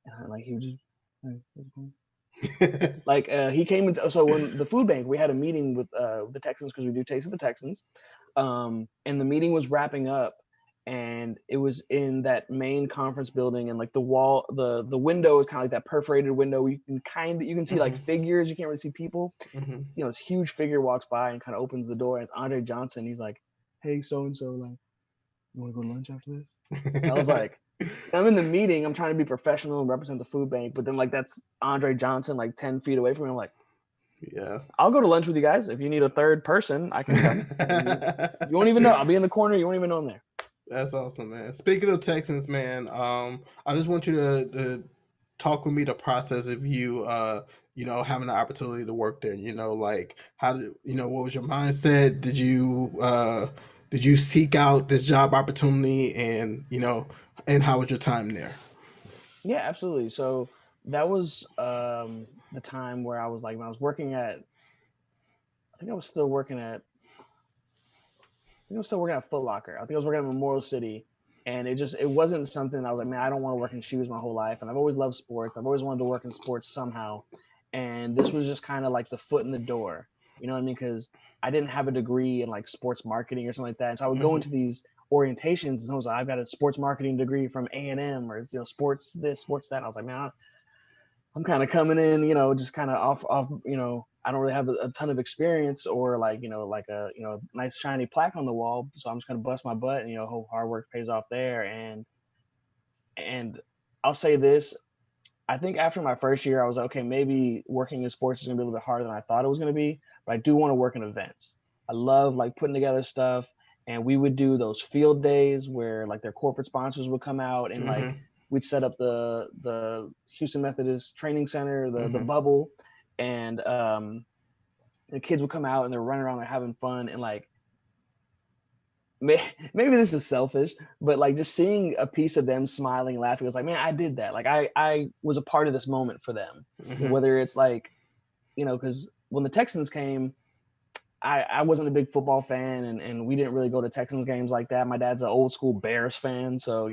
and like he would just Like he came into, so when the food bank, we had a meeting with the Texans, because we do Taste of the Texans, and the meeting was wrapping up, and it was in that main conference building, and like the wall, the window is kind of like that perforated window. You can see like figures, you can't really see people. You know, this huge figure walks by and kind of opens the door, and it's Andre Johnson. He's like, "Hey, so and so, like, you want to go to lunch after this?" And I was like, I'm in the meeting, I'm trying to be professional and represent the food bank, but then like that's Andre Johnson like 10 feet away from me. I'm like, yeah, I'll go to lunch with you guys. If you need a third person, I can come. You won't even know. I'll be in the corner. You won't even know I'm there. That's awesome, man. Speaking of Texans, man, I just want you to talk with me the process of you, having the opportunity to work there. Like how did what was your mindset? Did you seek out this job opportunity, and how was your time there? Yeah, absolutely. So that was the time where I was like, when I was working at, I think I was still working at, Foot Locker. I think I was working at Memorial City, and it wasn't something I was like, man, I don't want to work in shoes my whole life. And I've always loved sports. I've always wanted to work in sports somehow. And this was just kind of like the foot in the door. You know what I mean? Because I didn't have a degree in like sports marketing or something like that. And so I would go into these orientations, and someone was like, I've got a sports marketing degree from A&M, or sports this, sports that. And I was like, man, I'm kind of coming in, just kind of off, I don't really have a ton of experience, or like, like a, nice shiny plaque on the wall. So I'm just going to bust my butt, and, hope hard work pays off there. And I'll say this, I think after my first year, I was like, okay, maybe working in sports is gonna be a little bit harder than I thought it was gonna be, but I do want to work in events. I love like putting together stuff, and we would do those field days where like their corporate sponsors would come out, and like we'd set up the Houston Methodist Training Center, the bubble, and the kids would come out and they're running around, they're having fun, and like maybe this is selfish, but like just seeing a piece of them smiling and laughing was like, man, I did that. Like I was a part of this moment for them. Whether it's like, because when the Texans came, I wasn't a big football fan, and we didn't really go to Texans games like that. My dad's an old school Bears fan, so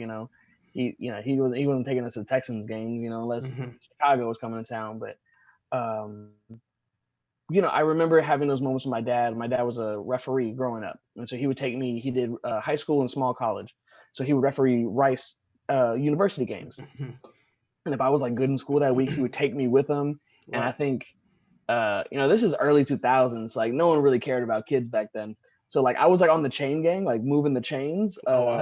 he wasn't taking us to Texans games, unless Chicago was coming to town. But I remember having those moments with my dad. My dad was a referee growing up, and so he would take me. He did high school and small college, so he would referee Rice university games. And if I was like good in school that week, he would take me with him. Wow. And I think, this is early 2000s. Like no one really cared about kids back then. So like I was like on the chain gang, like moving the chains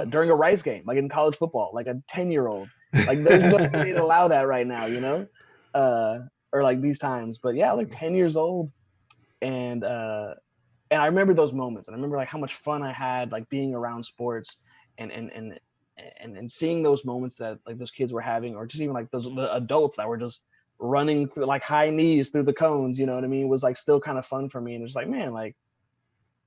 during a Rice game, like in college football, like a 10-year-old. Like there's no way to allow that right now, or like these times. But yeah, like 10 years old. And I remember those moments, and I remember like how much fun I had like being around sports, and seeing those moments that like those kids were having, or just even like the adults that were just running through like high knees through the cones, you know what I mean, was like still kind of fun for me. And it's like, man, like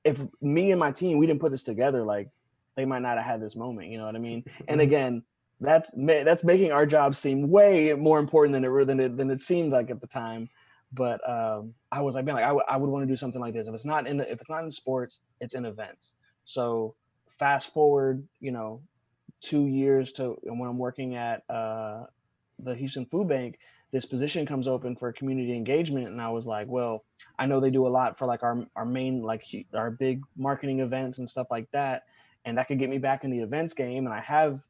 if me and my team, we didn't put this together, like they might not have had this moment, you know what I mean? And again, that's making our job seem way more important than it seemed like at the time. But I was like, man, like I would want to do something like this. If it's not in sports, it's in events. So fast forward, 2 years to when I'm working at the Houston Food Bank, this position comes open for community engagement, and I was like, well, I know they do a lot for like our main, like our big marketing events and stuff like that, and that could get me back in the events game, and I have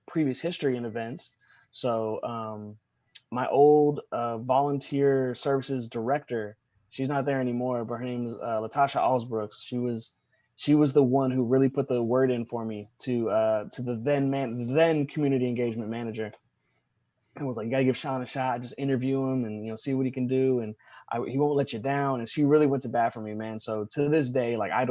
previous history in events. So my old volunteer services director, she's not there anymore, but her name is Latasha Allsbrooks. She was the one who really put the word in for me to the then community engagement manager. And was like, you gotta give Sean a shot, just interview him and see what he can do, and he won't let you down. And she really went to bat for me, man. So to this day, like I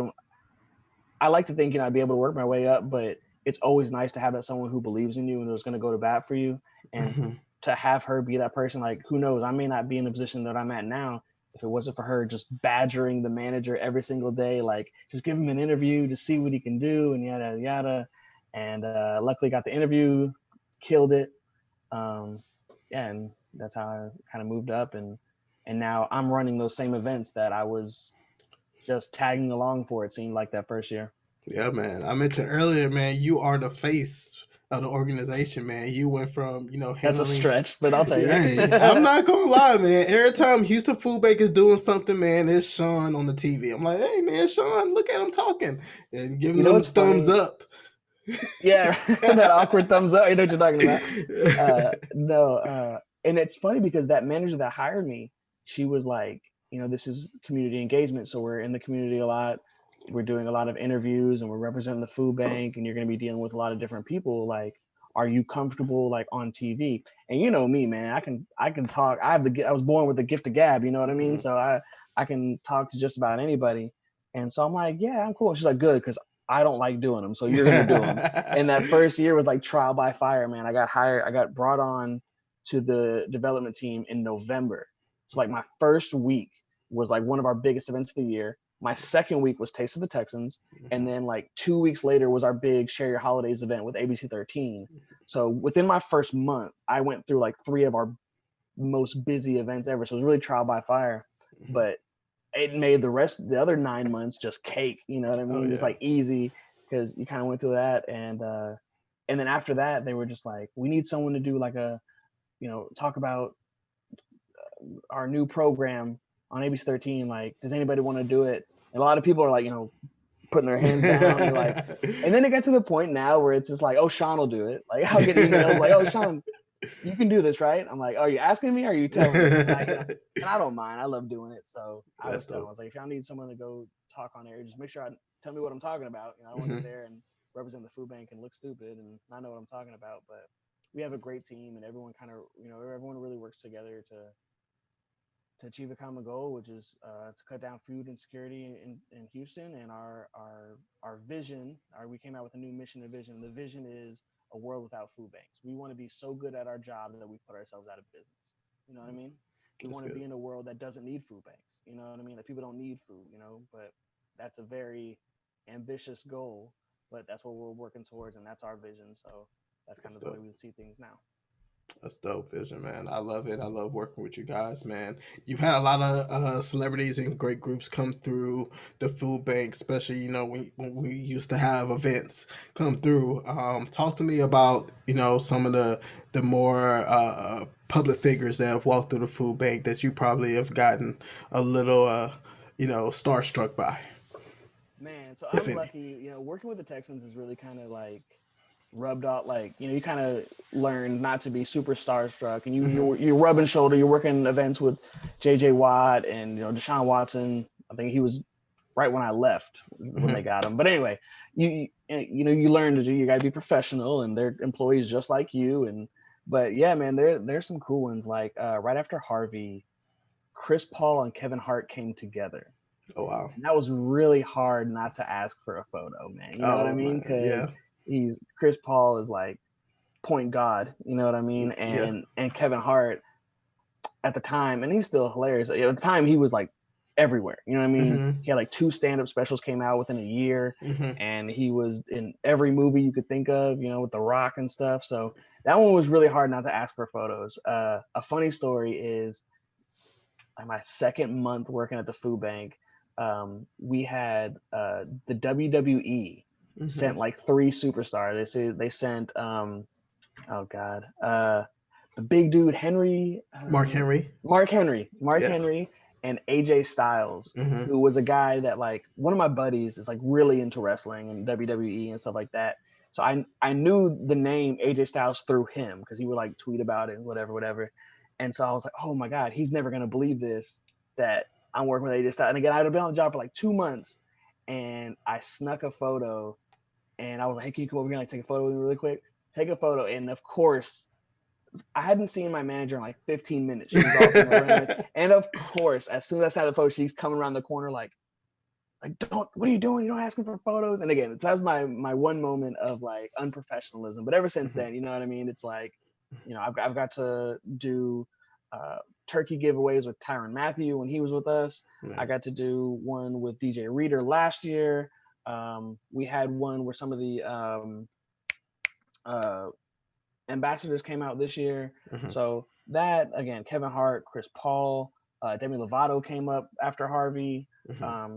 like to think I'd be able to work my way up, but it's always nice to have that someone who believes in you and is going to go to bat for you. And to have her be that person, like who knows, I may not be in the position that I'm at now if it wasn't for her just badgering the manager every single day, like just give him an interview to see what he can do and yada yada. And luckily got the interview, killed it. And that's how I kind of moved up, and now I'm running those same events that I was just tagging along for, it seemed like, that first year. Yeah, man. I mentioned earlier, man, you are the face of the organization, man. You went from, That's a handling. stretch, but I'll take Hey, I'm it. not gonna lie, man. Every time Houston Food Bank is doing something, man, it's Sean on the TV. I'm like, hey, man, Sean, look at him talking and giving You know them what's the thumbs funny? up. Yeah, that awkward thumbs up. You know what you're talking about. No, and it's funny because that manager that hired me, she was like, this is community engagement, so we're in the community a lot. We're doing a lot of interviews, and we're representing the food bank, and you're going to be dealing with a lot of different people. Like, are you comfortable like on TV? And you know me, man, I can talk. I was born with the gift of gab. You know what I mean? Mhm. So I can talk to just about anybody. And so I'm like, yeah, I'm cool. She's like, good, because I don't like doing them, so you're gonna do them. And that first year was like trial by fire, man. I got brought on to the development team in November. So like my first week was like one of our biggest events of the year. My second week was Taste of the Texans, and then like 2 weeks later was our big Share Your Holidays event with ABC 13. So within my first month, I went through like three of our most busy events ever. So it was really trial by fire, but it made the other 9 months just cake. You know what I Oh mean? Just yeah. like easy, because you kind of went through that, and then after that, they were just like, we need someone to do like talk about our new program on ABC 13. Like, does anybody want to do it? And a lot of people are like, putting their hands down. They're like, and then it got to the point now where it's just like, oh, Sean will do it. Like, I'll get emails like, oh, Sean, you can do this, right? I'm like, are you asking me? Or are you telling me? And I don't mind. I love doing it. So I That's was telling, I dope. was like, if y'all need someone to go talk on air, just make sure tell me what I'm talking about. I don't want to get Hmm. there and represent the food bank and look stupid and not know what I'm talking about. But we have a great team, and everyone kind of, everyone really works together to achieve a common goal, which is to cut down food insecurity in Houston. And our vision, we came out with a new mission and vision. The vision is a world without food banks. We want to be so good at our job that we put ourselves out of business. You know what I mean? We That's want to good. be in a world that doesn't need food banks. You know what I mean? That people don't need food. But that's a very ambitious goal. But that's what we're working towards, and that's our vision. So that's kind That's of the way dope. we see things now. That's dope vision, man. I love it. I love working with you guys, man. You've had a lot of celebrities and great groups come through the food bank, especially when we used to have events come through. Talk to me about some of the more public figures that have walked through the food bank that you probably have gotten a little starstruck by, Man, so if I'm any. lucky. Working with the Texans is really kind of like rubbed out. Like, you kind of learn not to be super starstruck, and Hmm. you're rubbing shoulder. You're working events with J.J. Watt and Deshaun Watson. I think he was right when I left when Hmm. they got him. But anyway, you learn to do. You got to be professional, and they're employees just like you. But yeah, man, there's some cool ones. Like right after Harvey, Chris Paul and Kevin Hart came together. Oh wow. And that was really hard not to ask for a photo, man. You know what I Oh mean? man. Because Yeah. he's Chris Paul is like point god, you know what I mean? Yeah. And Kevin Hart at the time, and he's still hilarious. At the time, he was like everywhere. You know what I mean? Hmm. He had like two stand-up specials came out within a year, Hmm. and he was in every movie you could think of, with The Rock and stuff. So that one was really hard not to ask for photos. A funny story is like my second month working at the food bank, we had the WWE Hmm. sent like three superstars. They sent oh god, the big dude Henry, Mark Henry. Mark Yes. Henry, and AJ Styles, Hmm. who was a guy that like one of my buddies is like really into wrestling and WWE and stuff like that. So I knew the name AJ Styles through him because he would like tweet about it and whatever. And so I was like, oh my god, he's never gonna believe this, that I'm working with AJ Styles. And again, I'd been on the job for like 2 months, and I snuck a photo, and I was like, hey, can you come over here and like take a photo with me really quick? Take a photo, and of course, I hadn't seen my manager in like 15 minutes. She was off in the rants. And of course, as soon as I saw the photo, she's coming around the corner like, don't, what are you doing? You're not asking for photos. And again, that was my one moment of like unprofessionalism. But ever since Mhm. then, you know what I mean? It's like, I've got to do turkey giveaways with Tyron Matthew when he was with us. I Nice. got to do one with DJ Reader last year. We had one where some of the uh, ambassadors came out this year. Mhm. So that again, Kevin Hart, Chris Paul, Demi Lovato came up after Harvey.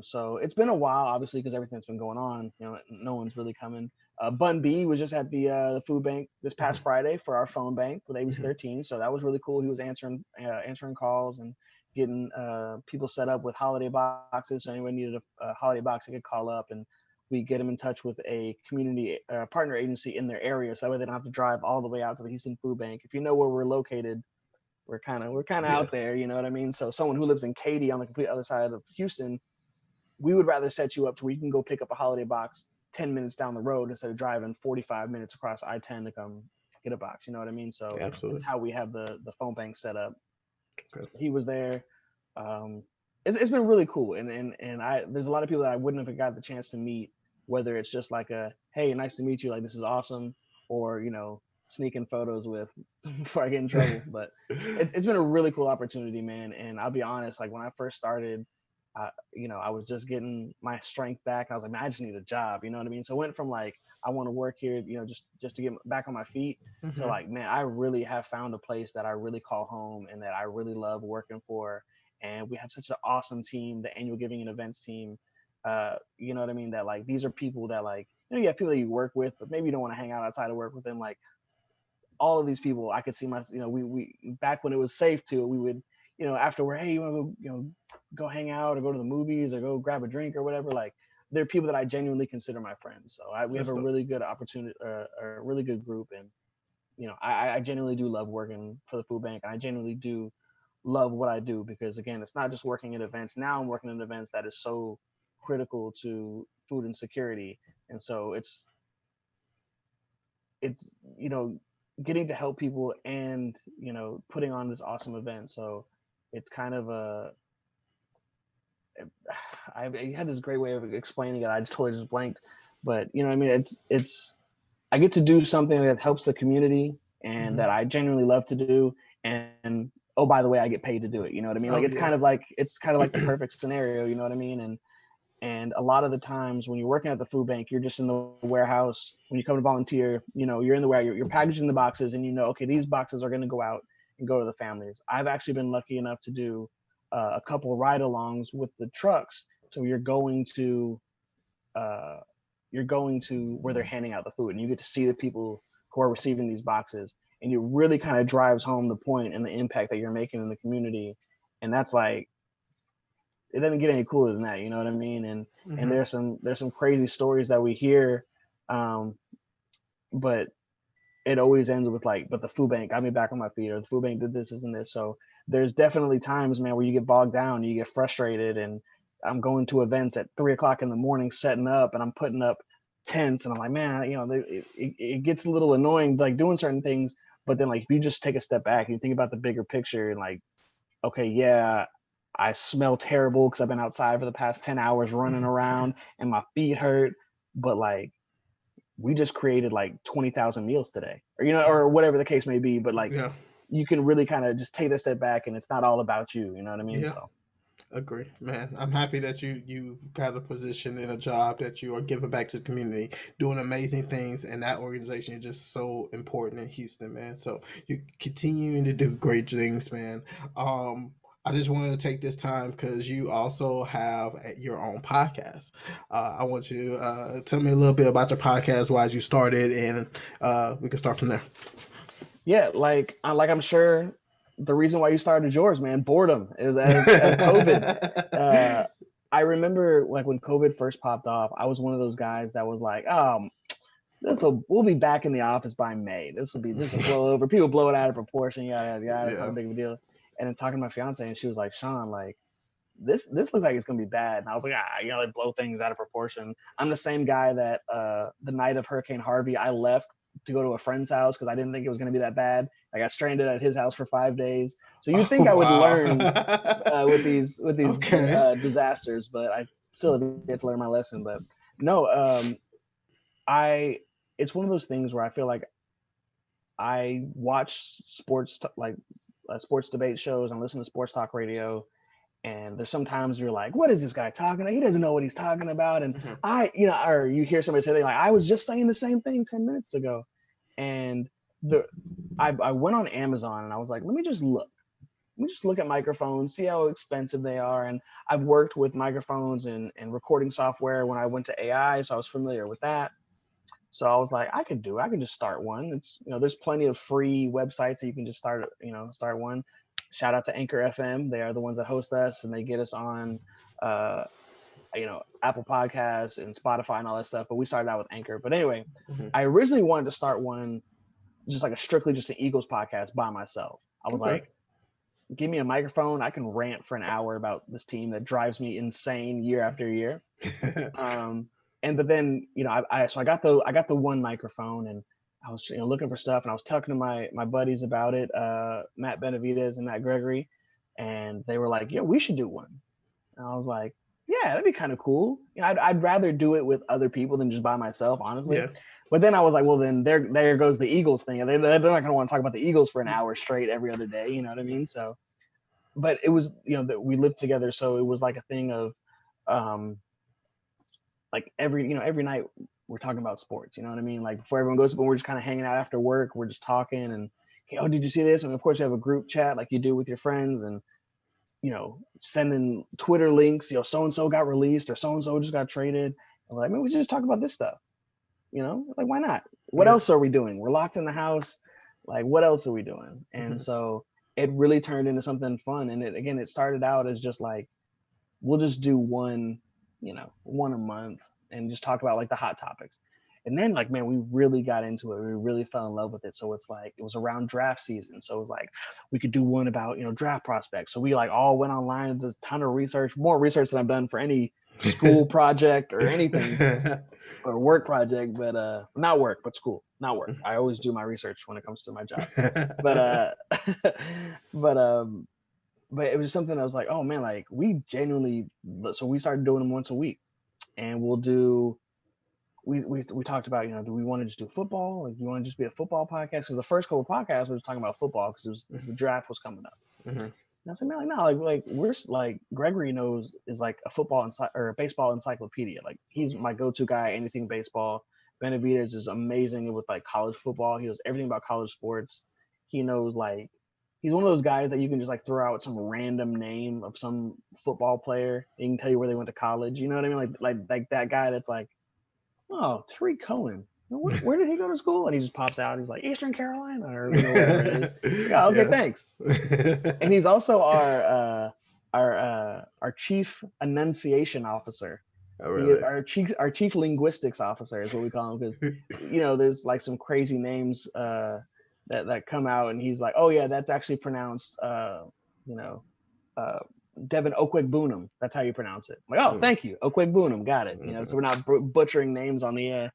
So it's been a while, obviously, because everything's been going on. No one's really coming. Bun B was just at the food bank this past Friday for our phone bank with ABC13. So that was really cool. He was answering calls and getting people set up with holiday boxes. So anyone needed a holiday box, they could call up and we get them in touch with a community partner agency in their area, so that way they don't have to drive all the way out to the Houston Food Bank. If you know where we're located, we're kind of out there, you know what I mean? So someone who lives in Katy on the complete other side of Houston, we would rather set you up to where you can go pick up a holiday box 10 minutes down the road instead of driving 45 minutes across I-10 to come get a box, you know what I mean? So Absolutely. that's how we have the phone bank set up. Okay. He was there. It's been really cool, and there's a lot of people that I wouldn't have got the chance to meet, whether it's just like a hey, nice to meet you, like this is awesome, or sneaking photos with before I get in trouble. But it's been a really cool opportunity, man. And I'll be honest, like when I first started, I was just getting my strength back. I was like, man, I just need a job, you know what I mean? So I went from like I want to work here, just to get back on my feet, to like, man, I really have found a place that I really call home and that I really love working for. And we have such an awesome team, the annual giving and events team. You know what I mean? That like these are people that like you have people that you work with, but maybe you don't want to hang out outside of work with them. Like all of these people, I could see we back when it was safe to, we would after we're hey, you want to go hang out or go to the movies or go grab a drink or whatever. Like they're people that I genuinely consider my friends. So we have a really good opportunity, a really good group, and I genuinely do love working for the food bank, and I genuinely do love what I do because again, it's not just working at events. Now I'm working in events that is so critical to food insecurity, and so it's getting to help people and putting on this awesome event. So it's kind of I had this great way of explaining it. I just totally just blanked, but I mean, it's I get to do something that helps the community and that I genuinely love to do. And oh, by the way, I get paid to do it. You know what I mean? Like it's kind of like the perfect scenario. You know what I mean? And a lot of the times when you're working at the food bank, you're just in the warehouse. When you come to volunteer, you're in the warehouse, you're packaging the boxes, and okay, these boxes are going to go out and go to the families. I've actually been lucky enough to do a couple of ride-alongs with the trucks. So you're going to where they're handing out the food, and you get to see the people who are receiving these boxes, and it really kind of drives home the point and the impact that you're making in the community. And that's like, it doesn't get any cooler than that, you know what I mean? And there's some crazy stories that we hear, but it always ends with like, but the food bank got me back on my feet, or the food bank did this, and this. So there's definitely times, man, where you get bogged down, you get frustrated, and I'm going to events at 3:00 in the morning, setting up, and I'm putting up tents, and I'm like, man, it gets a little annoying, like doing certain things. But then like, if you just take a step back and you think about the bigger picture, and like, okay, yeah, I smell terrible because I've been outside for the past 10 hours running around and my feet hurt. But like, we just created like 20,000 meals today, or whatever the case may be. But like, you can really kind of just take that step back, and it's not all about you. You know what I mean? Yeah. So. Agree, man. I'm happy that you got a position in a job that you are giving back to the community, doing amazing things, and that organization is just so important in Houston, man. So you continuing to do great things, man. I just wanted to take this time because you also have your own podcast. I want you to tell me a little bit about your podcast, why you started, and we can start from there. Yeah, like I'm sure the reason why you started yours, man, boredom is as COVID. I remember like when COVID first popped off, I was one of those guys that was like, we'll be back in the office by May. This will blow over. People blow it out of proportion. Yada yada. It's not a big of a deal. And then talking to my fiance, and she was like, Sean, like this looks like it's gonna be bad. And I was like, they blow things out of proportion. I'm the same guy that the night of Hurricane Harvey, I left to go to a friend's house because I didn't think it was gonna be that bad. I got stranded at his house for 5 days. So you'd think I would learn with these disasters, but I still have yet to learn my lesson. But no, it's one of those things where I feel like I watch sports sports debate shows and listen to sports talk radio, and there's sometimes you're like, what is this guy talking about? He doesn't know what he's talking about. And or you hear somebody say, like, I was just saying the same thing 10 minutes ago. And I went on Amazon and I was like, let me just look. we just look at microphones, see how expensive they are. And I've worked with microphones and recording software when I went to AI, so I was familiar with that. So I was like, I can just start one. It's, there's plenty of free websites that you can just start one. Shout out to Anchor FM. They are the ones that host us, and they get us on, uh, Apple Podcasts and Spotify and all that stuff. But we started out with Anchor. But anyway, I originally wanted to start one just like strictly just an Eagles podcast by myself. I was like, give me a microphone. I can rant for an hour about this team that drives me insane year after year. But then, I got the one microphone, and I was looking for stuff, and I was talking to my buddies about it, Matt Benavidez and Matt Gregory, and they were like, yeah, we should do one. And I was like, yeah, that'd be kind of cool. I'd rather do it with other people than just by myself, honestly. Yeah. But then I was like, well, then there goes the Eagles thing. They're not going to want to talk about the Eagles for an hour straight every other day. You know what I mean? So, but it was, that we lived together. So it was like a thing of, like every night we're talking about sports. You know what I mean? Like before everyone goes, but we're just kind of hanging out after work. We're just talking and, hey, oh, did you see this? And of course you have a group chat like you do with your friends, and sending Twitter links, so-and-so got released or so-and-so just got traded. And we're like, man, we just talk about this stuff. Like, why not? What else are we doing? We're locked in the house. Like, what else are we doing? And so it really turned into something fun. And it started out as just like, we'll just do one a month and just talk about like the hot topics. And then like, man, we really got into it. We really fell in love with it. So it's like, it was around draft season. So it was like, we could do one about, draft prospects. So we like all went online, did a ton of research, more research than I've done for any school project or anything or work project, but not work, but school, not work. I always do my research when it comes to my job, but it was something that was like, oh man, like we genuinely, so we started doing them once a week, and we'll do, we talked about, do we want to just do football? Like, do you want to just be a football podcast? Because the first couple of podcasts we were talking about football because the draft was coming up. And I said, man, like, no, like we're like, Gregory is like a football or a baseball encyclopedia. Like he's my go-to guy, anything baseball. Benavidez is amazing with like college football. He knows everything about college sports. He knows like, he's one of those guys that you can just like throw out some random name of some football player. He can tell you where they went to college. You know what I mean? Like that guy that's like, oh, Tariq Cohen. Where did he go to school? And he just pops out. He's like, Eastern Carolina, or wherever it is. Yeah, okay, thanks. And he's also our chief enunciation officer. Oh, really? Our chief linguistics officer is what we call him, because there's like some crazy names that come out, and he's like, oh yeah, that's actually pronounced Devin Okwegbunam. That's how you pronounce it. I'm like, oh, thank you, Okwegbunam. Got it. So we're not butchering names on the air.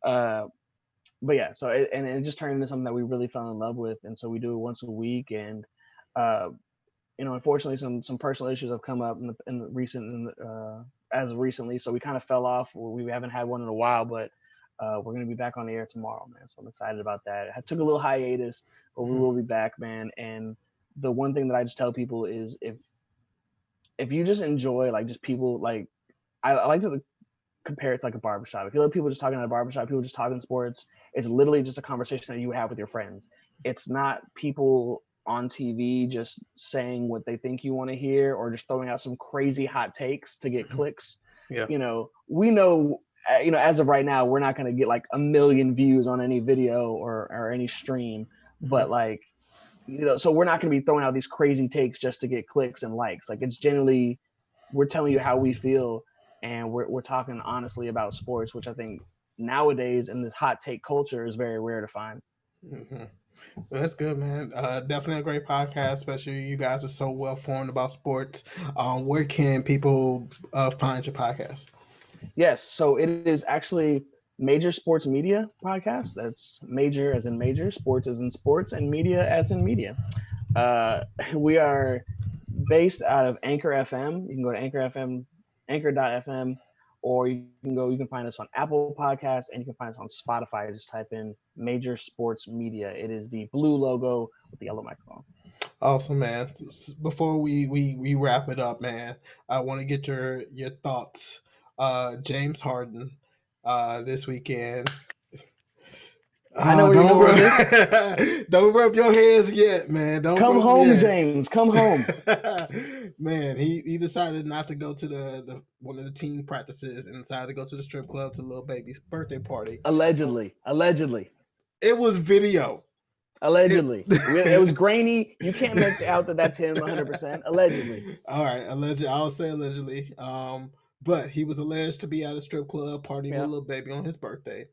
But yeah, so it just turned into something that we really fell in love with, and so we do it once a week. And unfortunately, some personal issues have come up as recently, so we kind of fell off. We haven't had one in a while, but we're gonna be back on the air tomorrow, man. So I'm excited about that. I took a little hiatus, but we will be back, man. And the one thing that I just tell people is if you just enjoy like just people, like I like to compare it to like a barbershop. If you let people just talking at a barbershop, people just talking sports, it's literally just a conversation that you have with your friends. It's not people on TV just saying what they think you want to hear or just throwing out some crazy hot takes to get clicks. Yeah. We know, as of right now, we're not going to get like 1 million views on any video or any stream, but like, so we're not going to be throwing out these crazy takes just to get clicks and likes. Like it's generally, we're telling you how we feel, and we're talking honestly about sports, which I think nowadays in this hot take culture is very rare to find. Well, that's good, man. Definitely a great podcast, especially you guys are so well formed about sports. Where can people find your podcast? Yes, so it is actually Major Sports Media Podcast. That's major as in major, sports as in sports, and media as in media. We are based out of Anchor FM. You can go to anchor.fm, or you can find us on Apple Podcasts, and you can find us on Spotify. Just type in Major Sports Media. It is the blue logo with the yellow microphone. Awesome, man. Before we wrap it up, man, I want to get your thoughts. James Harden this weekend. I know where you're going with this. Don't rub your hands yet, man. Don't Come rub home, yet. James. Come home. Man, he decided not to go to the one of the team practices and decided to go to the strip club to little baby's birthday party. Allegedly. It was video. It was grainy. You can't make out that that's him 100%. Allegedly. All right, I'll say allegedly. But he was alleged to be at a strip club partying with a little baby on his birthday,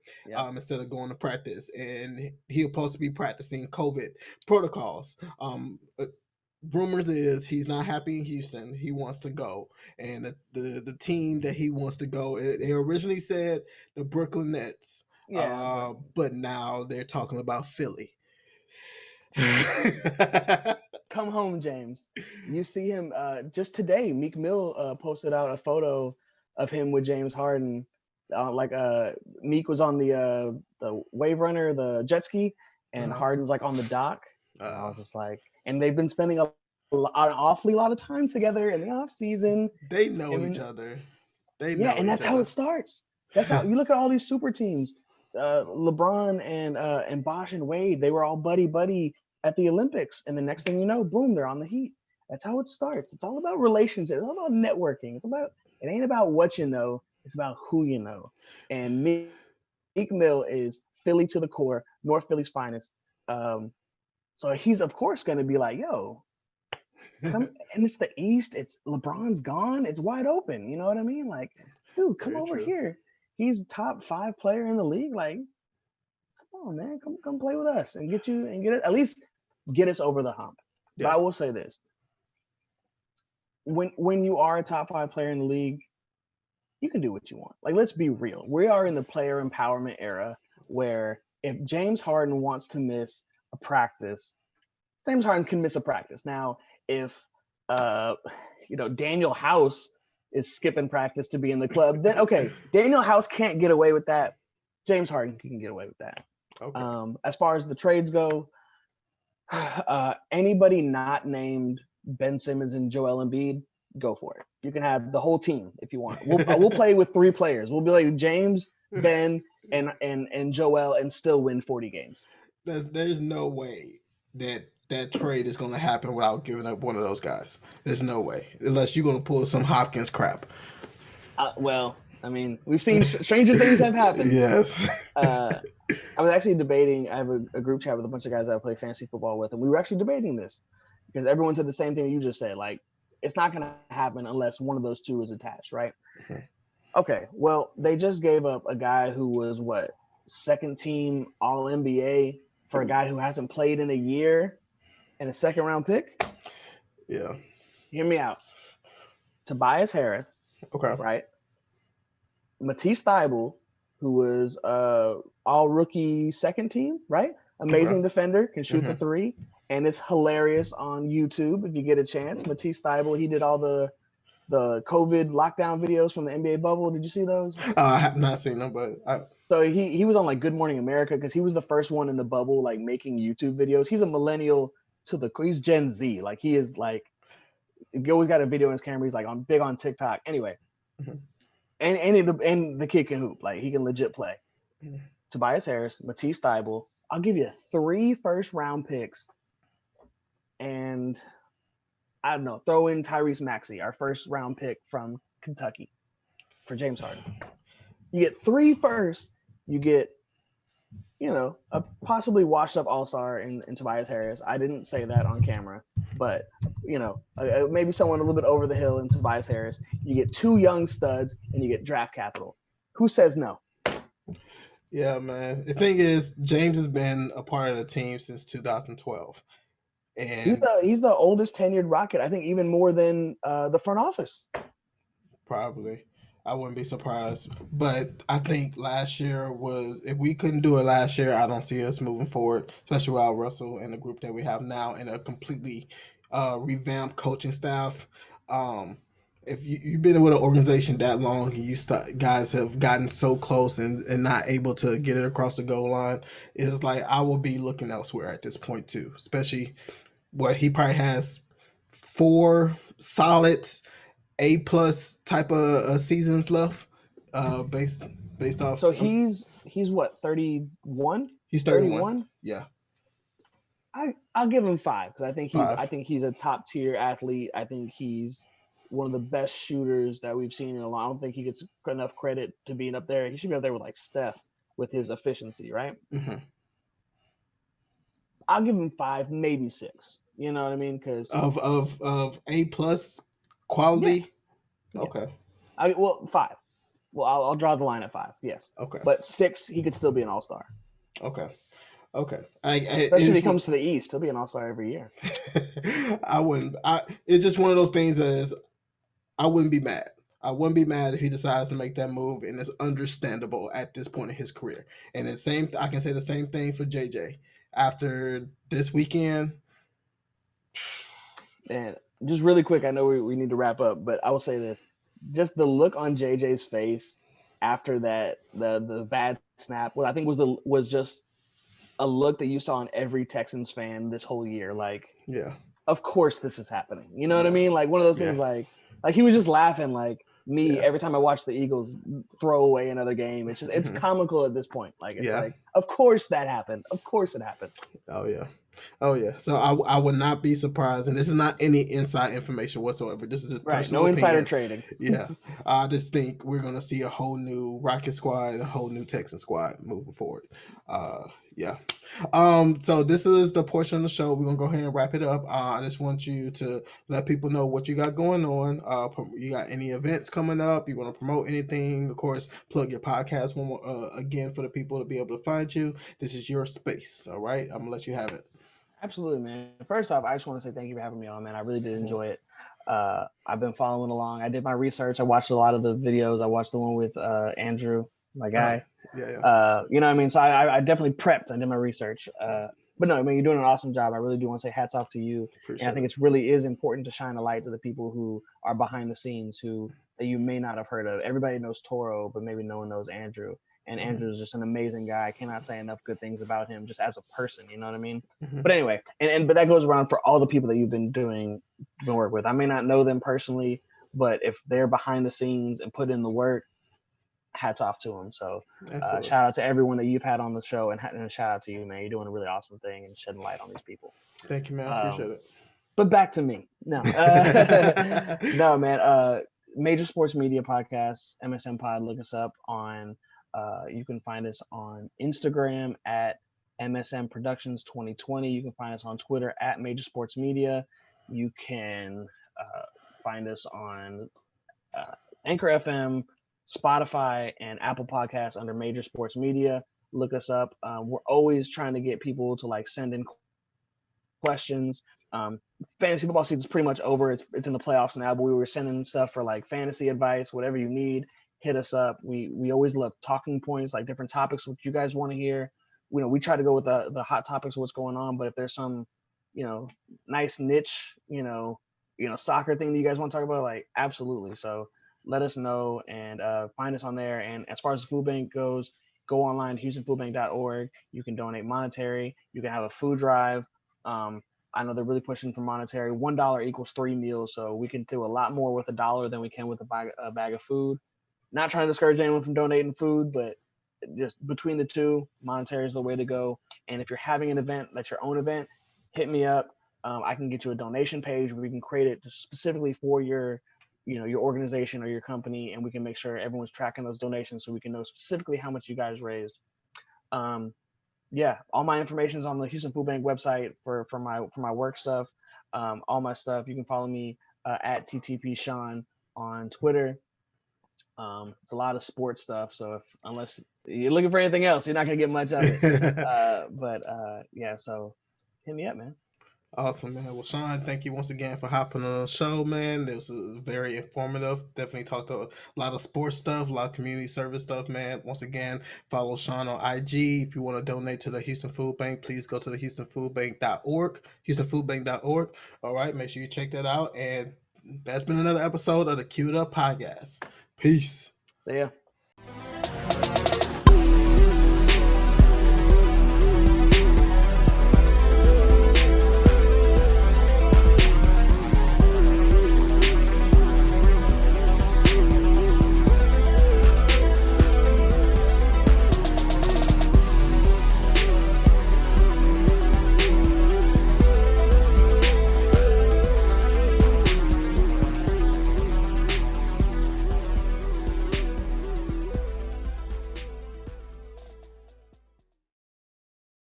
instead of going to practice, and he was supposed to be practicing COVID protocols. Rumors is he's not happy in Houston. He wants to go, and the team that he wants to go, they originally said the Brooklyn Nets, but now they're talking about Philly. Come home, James. You see him just today. Meek Mill posted out a photo of him with James Harden. Meek was on the wave runner, the jet ski, and Harden's like on the dock. I was just like, and they've been spending an awfully lot of time together in the off season. They know each other. And that's how it starts. That's how you look at all these super teams. LeBron and Bosh and Wade, they were all buddy at the Olympics, and the next thing you know, boom, they're on the Heat. That's how it starts. It's all about relationships. It's all about networking. It ain't about what you know. It's about who you know. And Meek Mill is Philly to the core, North Philly's finest. So he's of course going to be like, yo, come, and it's the East. It's LeBron's gone. It's wide open. You know what I mean? Like, dude, come over here. He's top 5 player in the league. Like, come on, man, come play with us and get it, at least get us over the hump. Yeah. But I will say this: when you are a top 5 player in the league, you can do what you want. Like, let's be real. We are in the player empowerment era where if James Harden wants to miss a practice, James Harden can miss a practice. Now, if Daniel House is skipping practice to be in the club, then okay, Daniel House can't get away with that. James Harden can get away with that. Okay. As far as the trades go, anybody not named Ben Simmons and Joel Embiid, go for it. You can have the whole team if you want. We'll play with 3 players. We'll be like James, Ben, and Joel, and still win 40 games. There's no way that trade is going to happen without giving up one of those guys. There's no way, unless you're going to pull some Hopkins crap. Well, I mean, we've seen stranger things have happened. Yes. I was actually debating. I have a group chat with a bunch of guys that I play fantasy football with, and we were actually debating this because everyone said the same thing you just said. Like, it's not going to happen unless one of those 2 is attached, right? Mm-hmm. Okay, well, they just gave up a guy who was, second team All-NBA for a guy who hasn't played in a year and a second-round pick? Yeah. Hear me out. Tobias Harris. Okay. Right? Matisse Thybulle, who was all-rookie second team, right? Amazing defender, can shoot the 3, and is hilarious on YouTube if you get a chance. Matisse Thybulle, he did all the COVID lockdown videos from the NBA bubble. Did you see those? I have not seen them, but so he was on like Good Morning America because he was the first one in the bubble like making YouTube videos. He's a millennial he's Gen Z. Like, he is like, he always got a video on his camera. He's like big on TikTok. Anyway, and the kid can hoop. Like, he can legit play. Tobias Harris, Matisse Thybulle. I'll give you 3 first-round picks, and I don't know, throw in Tyrese Maxey, our first-round pick from Kentucky, for James Harden. You get 3 firsts. You get, a possibly washed-up all-star in Tobias Harris. I didn't say that on camera, but, maybe someone a little bit over the hill in Tobias Harris. You get 2 young studs, and you get draft capital. Who says no? Yeah, man. The thing is, James has been a part of the team since 2012. And he's the oldest tenured Rocket, I think, even more than the front office. Probably. I wouldn't be surprised. But I think last year if we couldn't do it last year, I don't see us moving forward, especially without Russell and the group that we have now and a completely revamped coaching staff. If you've been with an organization that long and guys have gotten so close and not able to get it across the goal line, it's like I will be looking elsewhere at this point too, especially what he probably has 4 solid A+ type of seasons left, based off. So he's what, 31? He's 31. 31. Yeah, I'll give him 5 because I 5. think he's a top tier athlete. I think he's one of the best shooters that we've seen in a long. I don't think he gets enough credit to being up there. He should be up there with like Steph with his efficiency, right? Mm-hmm. I'll give him 5, maybe 6. You know what I mean? Because Of A+ quality. Yeah. Okay. Well, 5. Well, I'll draw the line at 5. Yes. Okay. But 6, he could still be an all-star. Okay. Okay. Especially if he comes to the East, he'll be an all-star every year. I wouldn't. It's just one of those things as I wouldn't be mad. I wouldn't be mad if he decides to make that move, and it's understandable at this point in his career. And I can say the same thing for JJ. After this weekend, And just really quick, I know we need to wrap up, but I will say this: just the look on JJ's face after that, the bad snap, what I think was just a look that you saw in every Texans fan this whole year. Like, yeah, of course this is happening. You know what I mean? Like one of those things. Yeah. Like he was just laughing like me Yeah. every time I watch the Eagles throw away another game. It's just it's comical at this point. Like it's like, of course that happened. Of course it happened. Oh yeah. So I would not be surprised, and this is not any inside information whatsoever. This is just personal no insider opinion. trading. Yeah, I just think we're gonna see a whole new Rocket squad and a whole new Texan squad moving forward. Yeah. So this is the portion of the show. We're gonna go ahead and wrap it up. I just want you to let people know what you got going on. You got any events coming up? You want to promote anything? Of course, plug your podcast one more again for the people to be able to find you. This is your space. All right, I'm gonna let you have it. Absolutely, man. First off, I just want to say thank you for having me on, man. I really did enjoy it. I've been following along. I did my research. I watched a lot of the videos. I watched the one with Andrew, my guy. Yeah. You know what I mean? So I definitely prepped. I did my research. But no, I mean, you're doing an awesome job. I really do want to say hats off to you. Appreciate and I think it's really is important to shine a light to the people who are behind the scenes that you may not have heard of. Everybody knows Toro, but maybe no one knows Andrew. And Andrew is just an amazing guy. I cannot say enough good things about him just as a person. You know what I mean? But anyway, but that goes around for all the people that you've been doing work with. I may not know them personally, but if they're behind the scenes and put in the work, hats off to them. So shout out to everyone that you've had on the show, and shout out to you, man. You're doing a really awesome thing and shedding light on these people. Thank you, man. I appreciate it. But back to me. No, no, man. Major Sports Media Podcast, MSM Pod. Look us up on. You can find us on Instagram at MSM Productions 2020. You can find us on Twitter at Major Sports Media. You can find us on Anchor FM, Spotify, and Apple Podcasts under Major Sports Media. Look us up. We're always trying to get people to send in questions. Fantasy football season is pretty much over. It's in the playoffs now, but we were sending stuff for fantasy advice, whatever you need. Hit us up. We always love talking points, different topics, what you guys want to hear. We try to go with the hot topics of what's going on, but if there's some, nice niche, soccer thing that you guys want to talk about, absolutely. So let us know and find us on there. And as far as the food bank goes, go online, HoustonFoodBank.org. You can donate monetary. You can have a food drive. I know they're really pushing for monetary. $1 equals 3 meals. So we can do a lot more with $1 than we can with a bag of food. Not trying to discourage anyone from donating food, but just between the two, monetary is the way to go. And if you're having an event, that's your own event, hit me up. I can get you a donation page where we can create it just specifically for your organization or your company, and we can make sure everyone's tracking those donations so we can know specifically how much you guys raised. All my information is on the Houston Food Bank website for my work stuff. All my stuff. You can follow me at TTP Sean on Twitter. It's a lot of sports stuff, so unless you're looking for anything else, you're not gonna get much of it. So hit me up, man. Awesome, man. Well, Sean, thank you once again for hopping on the show, man. It was very informative. Definitely talked a lot of sports stuff, a lot of community service stuff, man. Once again, follow Sean on IG. If you want to donate to the Houston Food Bank, please go to the HoustonFoodBank.org, HoustonFoodBank.org. All right, make sure you check that out. And that's been another episode of the Queued Up Podcast. Peace. See ya.